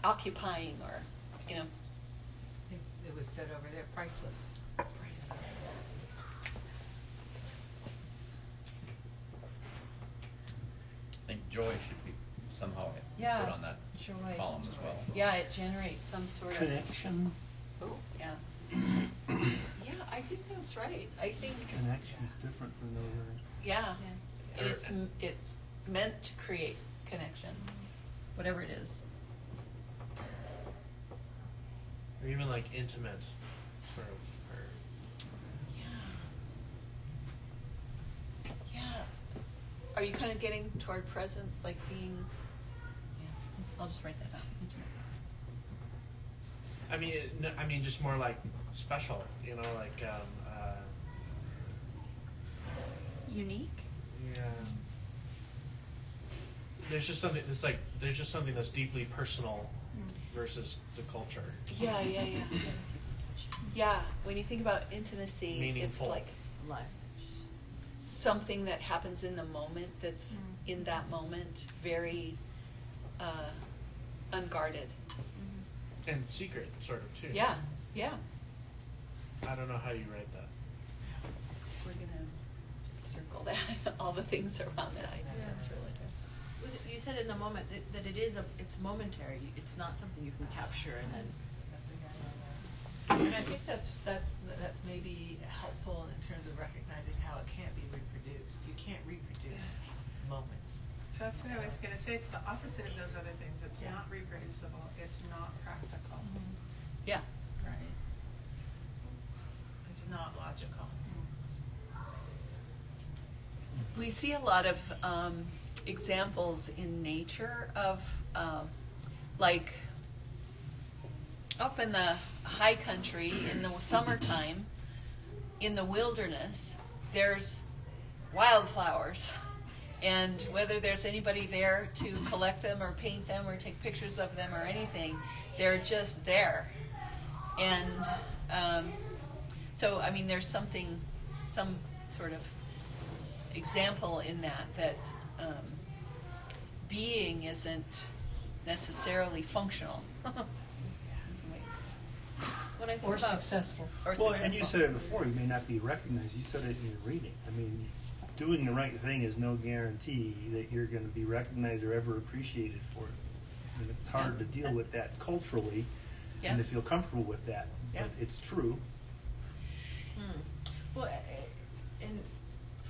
S2: occupying, or
S6: I think it was said over there, priceless.
S2: priceless.
S7: I think joy should be somehow
S2: Yeah.
S7: put on that
S2: Joy.
S7: column as well.
S2: Yeah, it generates some sort of.
S3: Connection.
S2: Oh, yeah. Yeah, I think that's right. I think.
S3: Connection's different than other.
S2: Yeah.
S5: Yeah.
S2: It's meant to create connection, whatever it is.
S5: Or even like intimate, sort of. Or
S2: Yeah. Yeah. Are you kind of getting toward presence, like being? Yeah. I'll just write that down.
S5: I mean, just more like special. You know, like
S8: Unique.
S5: yeah. There's just something. It's like there's just something that's deeply personal versus the culture.
S2: Yeah. Yeah. When you think about intimacy, it's
S5: Meaningful.
S2: like
S10: Life.
S2: something that happens in the moment. That's in that moment, very unguarded.
S5: And secret, sort of too.
S2: Yeah. Yeah.
S5: I don't know how you write that.
S2: We're gonna just circle that. All the things around that. I think
S10: Yeah.
S2: that's really good.
S10: You said in the moment that it's momentary. It's not something you can capture and then.
S6: And I think that's maybe helpful in terms of recognizing how it can't be reproduced. You can't reproduce moments.
S9: So that's what I was going to say. It's the opposite of those other things. It's
S10: Yeah.
S9: not reproducible. It's not practical.
S2: Yeah.
S10: Right.
S9: It's not logical.
S2: We see a lot of examples in nature of, like, up in the high country in the summertime, in the wilderness, there's wildflowers. And whether there's anybody there to collect them or paint them or take pictures of them or anything, they're just there. And so, I mean, there's some sort of example in that being isn't necessarily functional.
S10: When I think
S1: Or
S10: about
S1: successful.
S2: Or
S3: Well,
S2: successful.
S3: and you said it before, you may not be recognized. You said it in your reading. I mean, doing the right thing is no guarantee that you're going to be recognized or ever appreciated for it. And it's hard to deal with that culturally
S2: Yeah.
S3: and to feel comfortable with that.
S2: Yeah.
S3: But it's true.
S10: Well, and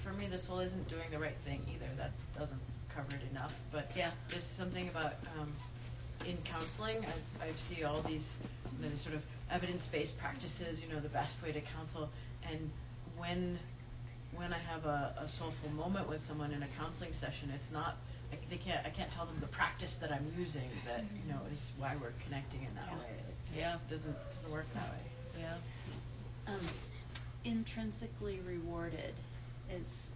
S10: for me, the soul isn't doing the right thing either. That doesn't cover it enough. But
S2: Yeah.
S10: there's something about in counseling. I see all these sort of evidence-based practices, the best way to counsel. And when I have a soulful moment with someone in a counseling session, it's not, I can't tell them the practice that I'm using that, is why we're connecting in that way.
S2: Yeah.
S10: It doesn't work that way.
S2: Yeah.
S8: Intrinsically rewarded is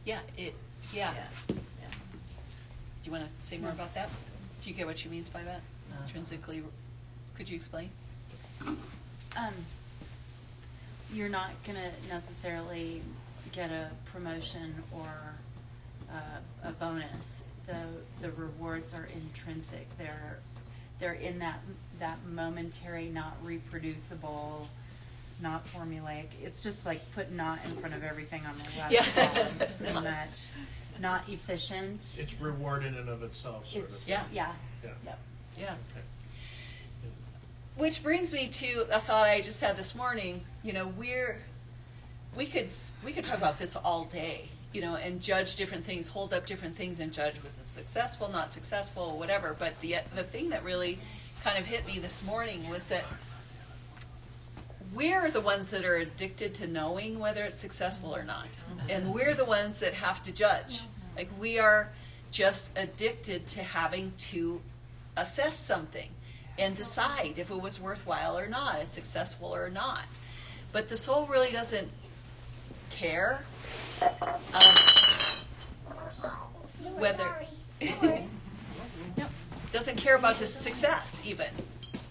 S2: Yeah. Yeah.
S10: Yeah.
S2: Do you want to say more about that? Do you get what she means by that? Intrinsically, could you explain?
S8: You're not gonna necessarily get a promotion or a bonus. The rewards are intrinsic. They're in that momentary, not reproducible, not formulaic. It's just like put "not" in front of everything on the left
S2: Yeah.
S8: column, pretty much. Not efficient.
S5: It's reward in and of itself, sort
S8: It's
S5: of.
S2: Yeah.
S8: yeah.
S5: Yeah.
S8: Yep.
S2: Yeah.
S5: Okay.
S2: Which brings me to a thought I just had this morning. We could talk about this all day, and judge different things, hold up different things, and judge was it successful, not successful, whatever. But the thing that really kind of hit me this morning was that we're the ones that are addicted to knowing whether it's successful or not, and we're the ones that have to judge. Like we are just addicted to having to assess something and decide if it was worthwhile or not, is successful or not. But the soul really doesn't care whether no, doesn't care about the success even,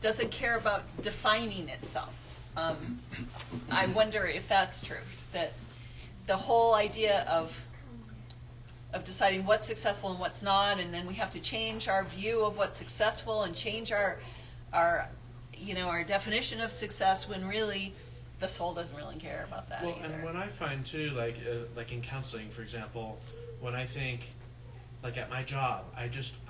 S2: doesn't care about defining itself. I wonder if that's true, that the whole idea of deciding what's successful and what's not, and then we have to change our view of what's successful and change our definition of success, when really the soul doesn't really care about that
S5: Well,
S2: either.
S5: and what I find too, like in counseling, for example, when I think, like at my job, I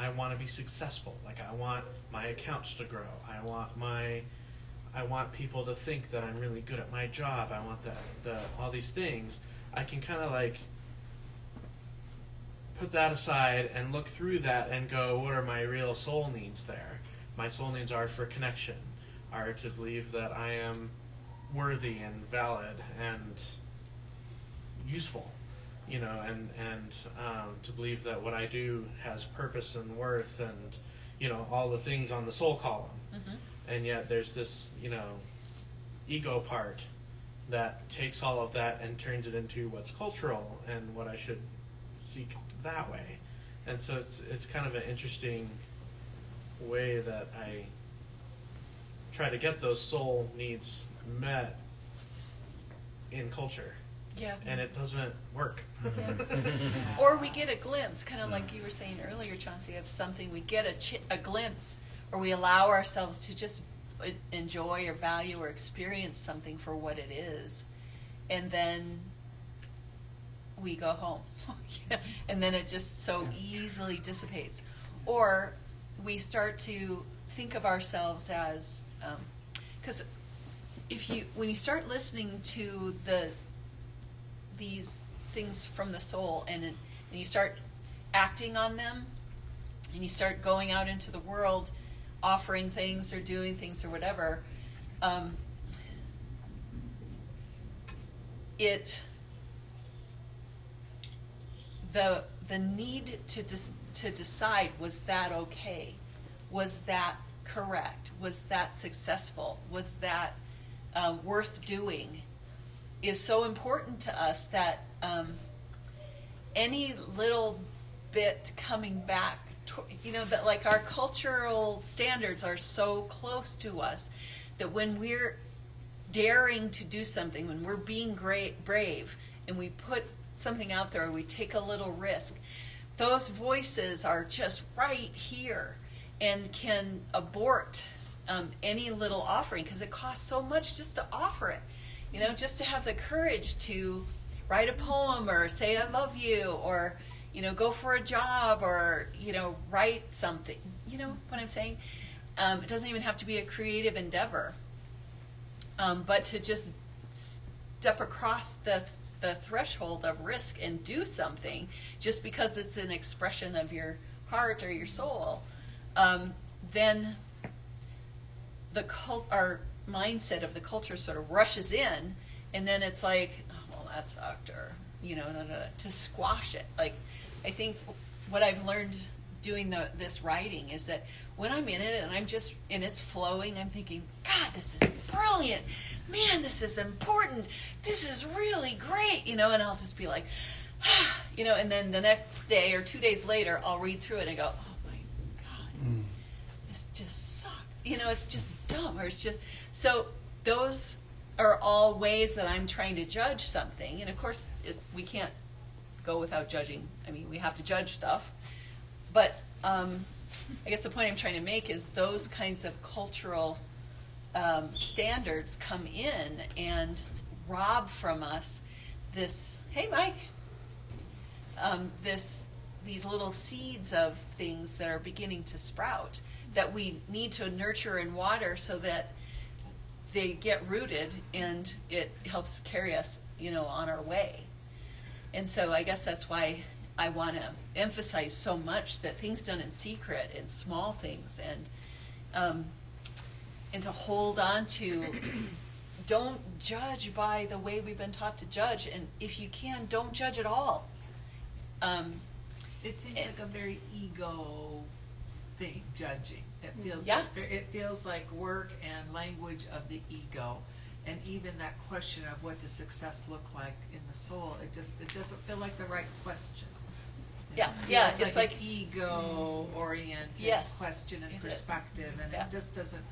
S5: want to be successful. Like I want my accounts to grow. I want people to think that I'm really good at my job. I want all these things. I can kind of like put that aside and look through that and go, what are my real soul needs there? My soul needs are for connection, are to believe that I am worthy and valid and useful, and to believe that what I do has purpose and worth and, all the things on the soul column.
S2: Mm-hmm.
S5: And yet there's this, ego part that takes all of that and turns it into what's cultural and what I should seek that way. And so it's kind of an interesting way that I try to get those soul needs met in culture.
S2: Yeah.
S5: And it doesn't work.
S2: Or we get a glimpse, kind of like you were saying earlier, Chauncey, of something. We get a glimpse, or we allow ourselves to just enjoy or value or experience something for what it is, and then we go home. And then it just so easily dissipates. Or we start to think of ourselves as, because when you start listening to these things from the soul, and you start acting on them, and you start going out into the world offering things or doing things or whatever, the need to decide, was that okay? Was that correct? Was that successful? Was that worth doing? Is so important to us that any little bit coming back, that like our cultural standards are so close to us that when we're daring to do something, when we're being brave, and we put something out there, or we take a little risk, those voices are just right here and can abort any little offering, because it costs so much just to offer it. Just to have the courage to write a poem, or say I love you, or go for a job, or write something. You know what I'm saying? It doesn't even have to be a creative endeavor, but to just step across the threshold of risk and do something, just because it's an expression of your heart or your soul, then mindset of the culture sort of rushes in, and then it's like, oh, well, that sucked, or, you know, to squash it. Like, I think what I've learned doing this writing is that when I'm in it and it's flowing, I'm thinking, God, this is brilliant. Man, this is important. This is really great, you know, and I'll just be like, you know, and then the next day or 2 days later, I'll read through it and go, oh my God, this just sucked. You know, it's just dumb, or it's just, so those are all ways that I'm trying to judge something. And of course, we can't go without judging. I mean, we have to judge stuff. But I guess the point I'm trying to make is those kinds of cultural standards come in and rob from us this, hey, Mike, these little seeds of things that are beginning to sprout that we need to nurture and water so that they get rooted and it helps carry us, you know, on our way. And so I guess that's why I want to emphasize so much that things done in secret and small things, and to hold on to, don't judge by the way we've been taught to judge, and if you can, don't judge at all.
S6: It seems like a very ego thing, judging. It feels
S2: Yeah.
S6: like, it feels like work and language of the ego. And even that question of what does success look like in the soul, it doesn't feel like the right question.
S2: Yeah,
S6: It
S2: yeah,
S6: feels
S2: it's like
S6: an ego-oriented
S2: Yes,
S6: question and
S2: it is.
S6: perspective, and
S2: Yeah.
S6: it just doesn't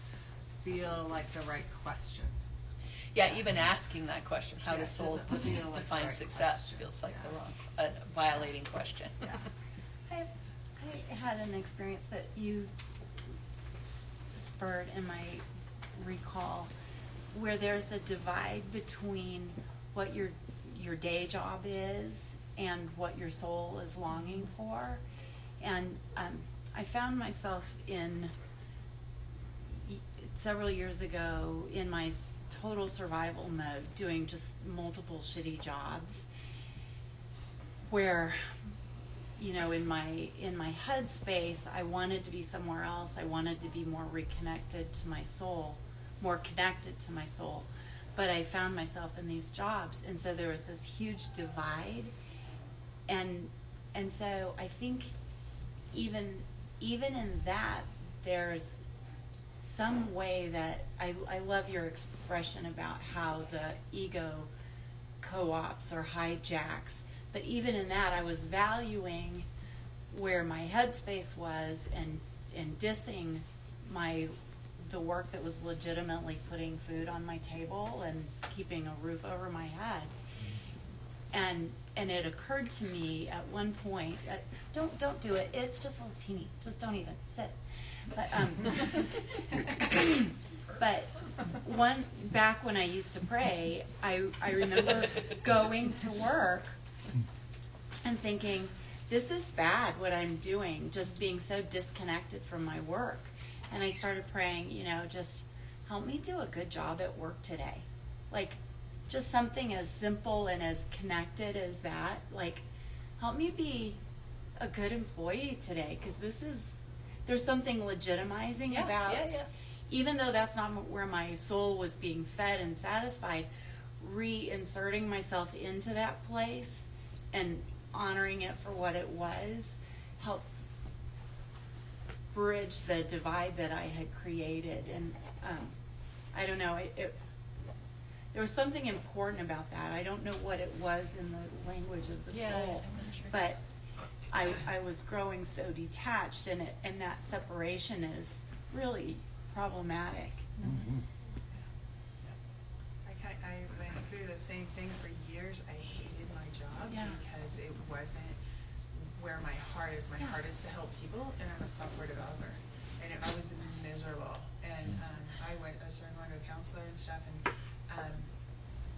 S6: feel like the right question.
S2: Yeah, even asking that question, how
S6: Yeah,
S2: does
S6: it
S2: soul
S6: doesn't feel like the
S2: define
S6: right
S2: success,
S6: question.
S2: feels like
S6: Yeah.
S2: the wrong, violating question.
S8: I had an experience that you spurred in my recall, where there's a divide between what your day job is and what your soul is longing for. And I found myself several years ago in my total survival mode, doing just multiple shitty jobs, where, you know, in my headspace, I wanted to be somewhere else. I wanted to be more reconnected to my soul, more connected to my soul. But I found myself in these jobs, and so there was this huge divide. And so I think even in that, there's some way that I love your expression about how the ego co-ops or hijacks. But even in that, I was valuing where my headspace was and dissing the work that was legitimately putting food on my table and keeping a roof over my head. And it occurred to me at one point, don't do it. It's just a little teeny. Just don't even sit. But back when I used to pray, I remember going to work and thinking, this is bad what I'm doing, just being so disconnected from my work. And I started praying, you know, just help me do a good job at work today. Like, just something as simple and as connected as that. Like, help me be a good employee today, because there's something legitimizing about, even though that's not where my soul was being fed and satisfied, reinserting myself into that place and honoring it for what it was helped bridge the divide that I had created. And I don't know, there was something important about that. I don't know what it was in the language of the soul,
S2: I'm not sure.
S8: but I was growing so detached, and that separation is really problematic.
S3: Mm-hmm.
S9: I went through the same thing for years. I hated my job because it wasn't where my heart is. My heart is to help people, and I'm a software developer, and I was miserable. And I started going to a counselor and stuff, and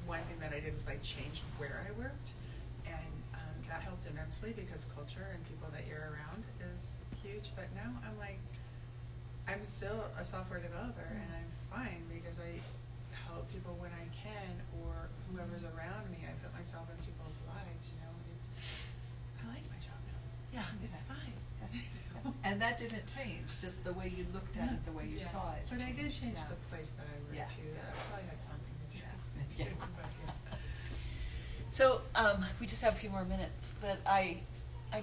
S9: one thing that I did was I changed where I worked, and that helped immensely because culture and people that you're around is huge. But now I'm still a software developer, and I'm fine because I help people when I can, or whoever's around me. I put myself in people's lives, you know. I like my job now.
S8: Yeah,
S9: It's fine.
S6: And And that didn't change, just the way you looked at it, the way you
S9: Yeah.
S6: saw it.
S9: But I did
S6: changed,
S9: change
S6: yeah.
S9: the place that I worked
S6: Yeah.
S9: to.
S6: Yeah.
S9: That probably had something to do with
S6: Yeah.
S9: it. But, yeah.
S2: So we just have a few more minutes, but I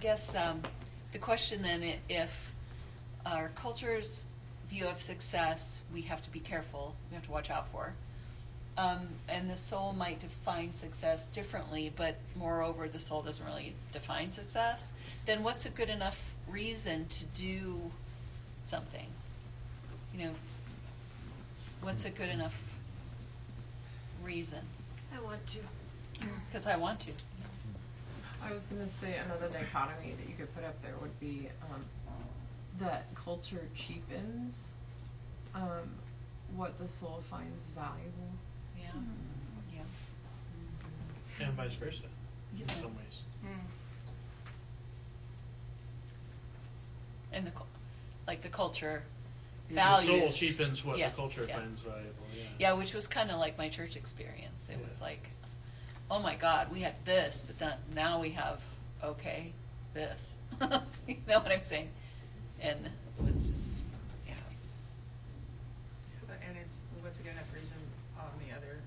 S2: guess the question then, if our culture's view of success, we have to be careful, we have to watch out for, and the soul might define success differently, but moreover, the soul doesn't really define success, then what's a good enough reason to do something? You know, what's a good enough reason?
S11: I want to.
S2: Because I want to.
S11: I was gonna say another dichotomy that you could put up there would be that culture cheapens what the soul finds valuable.
S2: Yeah. Yeah.
S5: And vice versa, in
S2: Yeah.
S5: some ways.
S2: And the culture
S5: The
S2: values.
S5: soul cheapens what
S2: Yeah,
S5: the culture
S2: yeah.
S5: finds valuable, yeah.
S2: Yeah, which was kind of like my church experience. It was
S5: Yeah.
S2: like, oh my God, we had this, but then now we have, this. You know what I'm saying? And it was just, yeah.
S9: And it's, what's a good enough reason on the other,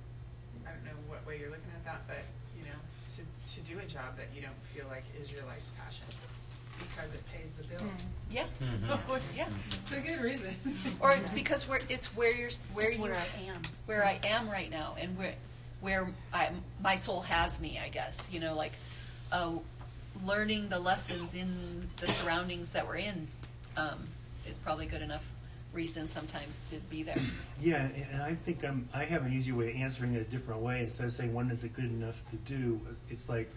S9: I don't know what way you're looking at that, but, to do a job that you don't feel like is your life's passion, because it pays the bills.
S2: Yeah. Yeah.
S9: It's a good reason.
S2: Or it's because it's where I am right now, and where my soul has me, I guess. You know, like learning the lessons in the surroundings that we're in is probably good enough reason sometimes to be there.
S3: Yeah, and I think I have an easier way of answering it a different way. Instead of saying when is it good enough to do, it's like,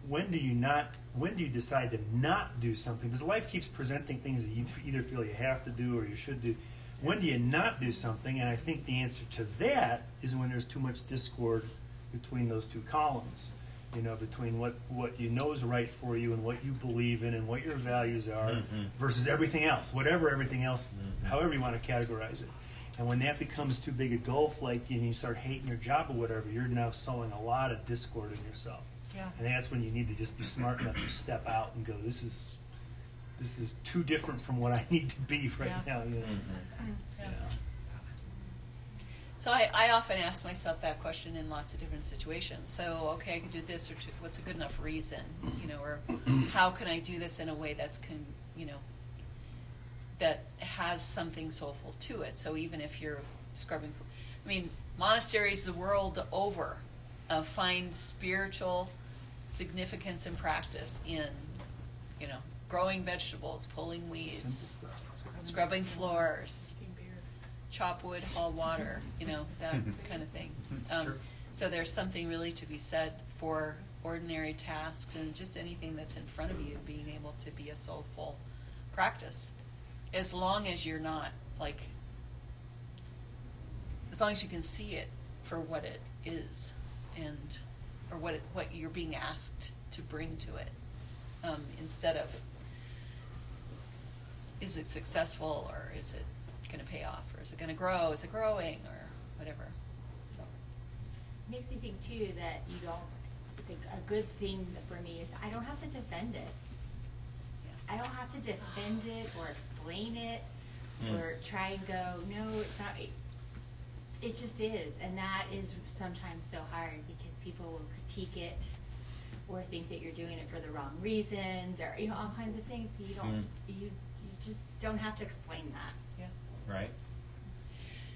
S3: when do you decide to not do something? Because life keeps presenting things that you either feel you have to do or you should do. When do you not do something? And I think the answer to that is when there's too much discord between those two columns. You know, between what you know is right for you and what you believe in and what your values are versus everything else, whatever everything else, however you want to categorize it. And when that becomes too big a gulf, like, and you start hating your job or whatever, you're now sowing a lot of discord in yourself.
S2: Yeah.
S3: And that's when you need to just be smart enough to step out and go, this is too different from what I need to be right now. You know?
S2: Yeah. So I often ask myself that question in lots of different situations. So, okay, I could do this, or what's a good enough reason, you know, or how can I do this in a way that's, that has something soulful to it. So even if you're scrubbing, monasteries the world over find spiritual significance and practice in, growing vegetables, pulling weeds, scrubbing floors, chop wood, haul water, that kind of thing. So there's something really to be said for ordinary tasks and just anything that's in front of you being able to be a soulful practice. As long as you're not, as long as you can see it for what it is or what you're being asked to bring to it, instead of, is it successful, or is it going to pay off, or is it going to grow, is it growing, or whatever. So
S4: It makes me think too that you don't think a good thing for me is I don't have to defend it.
S2: yeah.
S4: I don't have to defend it or explain it or try and go, no, it's not. It just is, and that is sometimes so hard because people will critique it or think that you're doing it for the wrong reasons, or all kinds of things. You don't. You just don't have to explain that.
S2: Yeah.
S7: Right?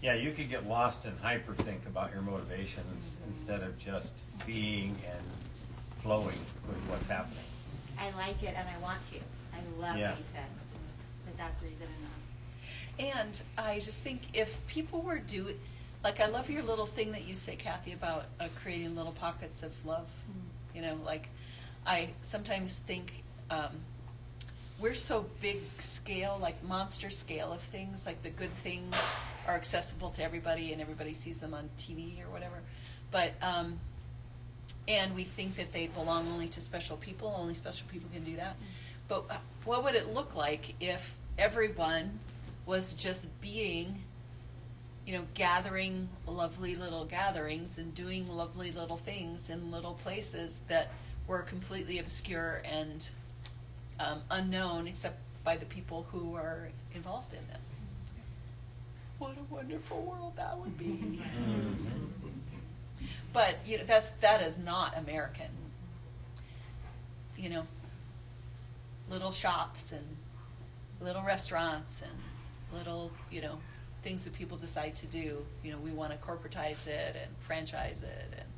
S7: Yeah, you could get lost and hyperthink about your motivations instead of just being and flowing with what's happening.
S4: I like it and I want to. I love
S7: Yeah.
S4: what you said. But that's reason enough.
S2: And I just think if people were doing, I love your little thing that you say, Kathy, about creating little pockets of love. I sometimes think we're so big scale, monster scale of things, the good things are accessible to everybody and everybody sees them on TV or whatever. But, and we think that they belong only to special people, only special people can do that. But what would it look like if everyone was just being, gathering lovely little gatherings and doing lovely little things in little places that were completely obscure and unknown, except by the people who are involved in them. What a wonderful world that would be. But you know, that is not American. You know, little shops and little restaurants and little, you know, things that people decide to do. You know, we want to corporatize it and franchise it, and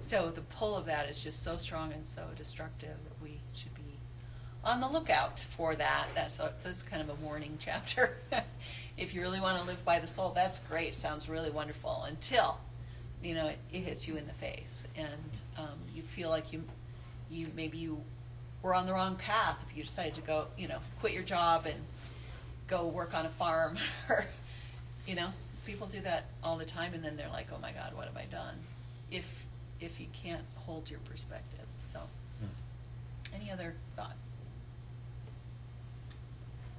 S2: so the pull of that is just so strong and so destructive that we should be on the lookout for that. So it's kind of a warning chapter. If you really want to live by the soul, that's great. Sounds really wonderful until, you know, it hits you in the face, and you feel like you maybe you were on the wrong path if you decided to go, you know, quit your job and go work on a farm, or, you know, people do that all the time, and then they're like, oh my God, what have I done? If you can't hold your perspective. So, any other thoughts?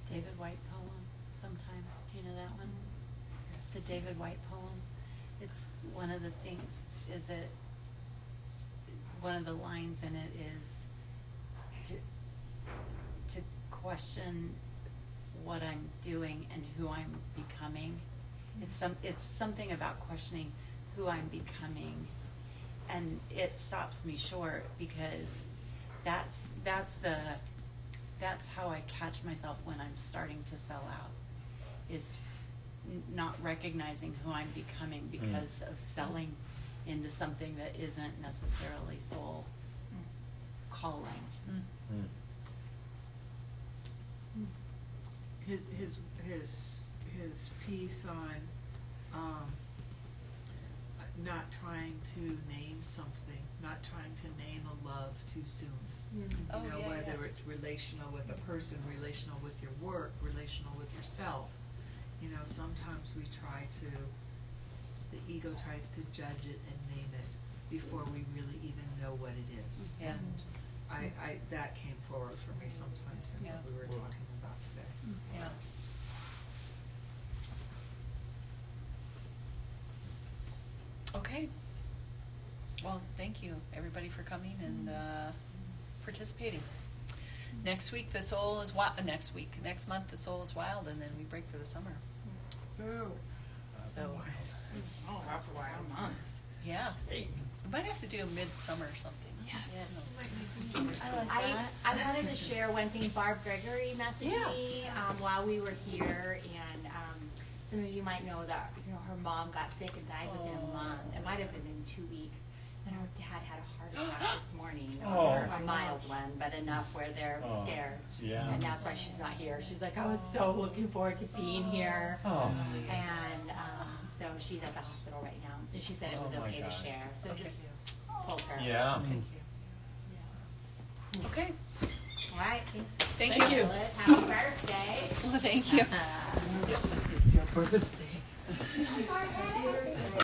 S8: David White poem, sometimes. Do you know that one? The David White poem. It's one of the things, one of the lines in it is to question what I'm doing and who I'm becoming. It's something about questioning who I'm becoming, and it stops me short, because that's how I catch myself when I'm starting to sell out, is not recognizing who I'm becoming because of selling into something that isn't necessarily soul calling.
S6: His piece on not trying to name something, not trying to name a love too soon.
S2: Oh,
S6: You know,
S2: yeah,
S6: whether
S2: yeah.
S6: it's relational with a person, relational with your work, relational with yourself. You know, sometimes we the ego tries to judge it and name it before we really even know what it is.
S2: Yeah.
S6: And that came forward for me sometimes in
S2: Yeah.
S6: what we were talking about today.
S2: Yeah. Okay. Well, thank you, everybody, for coming and participating. Next week, the soul is wild. Next month, the soul is wild, and then we break for the summer.
S11: Boo.
S2: So,
S11: Oh, that's a wild month.
S2: yeah, we might have to do a midsummer or something.
S8: Yes.
S4: I wanted to share one thing. Barb Gregory messaged
S2: Yeah.
S4: me while we were here, and some of you might know that her mom got sick and died within a month. It might have been in 2 weeks. And her dad had a heart attack this morning, a mild one, but enough where they're scared.
S7: Yeah.
S4: And that's why she's not here. She's like, I was so looking forward to being here. And so she's at the hospital right now. And she said it was
S7: Oh my
S4: okay to
S7: gosh.
S4: share. So just told her.
S7: Yeah.
S6: Thank you.
S2: Okay.
S4: All right, thanks.
S2: Thank you.
S4: Phyllis. Happy birthday.
S2: Thank you.
S6: It's your birthday.
S4: Happy birthday.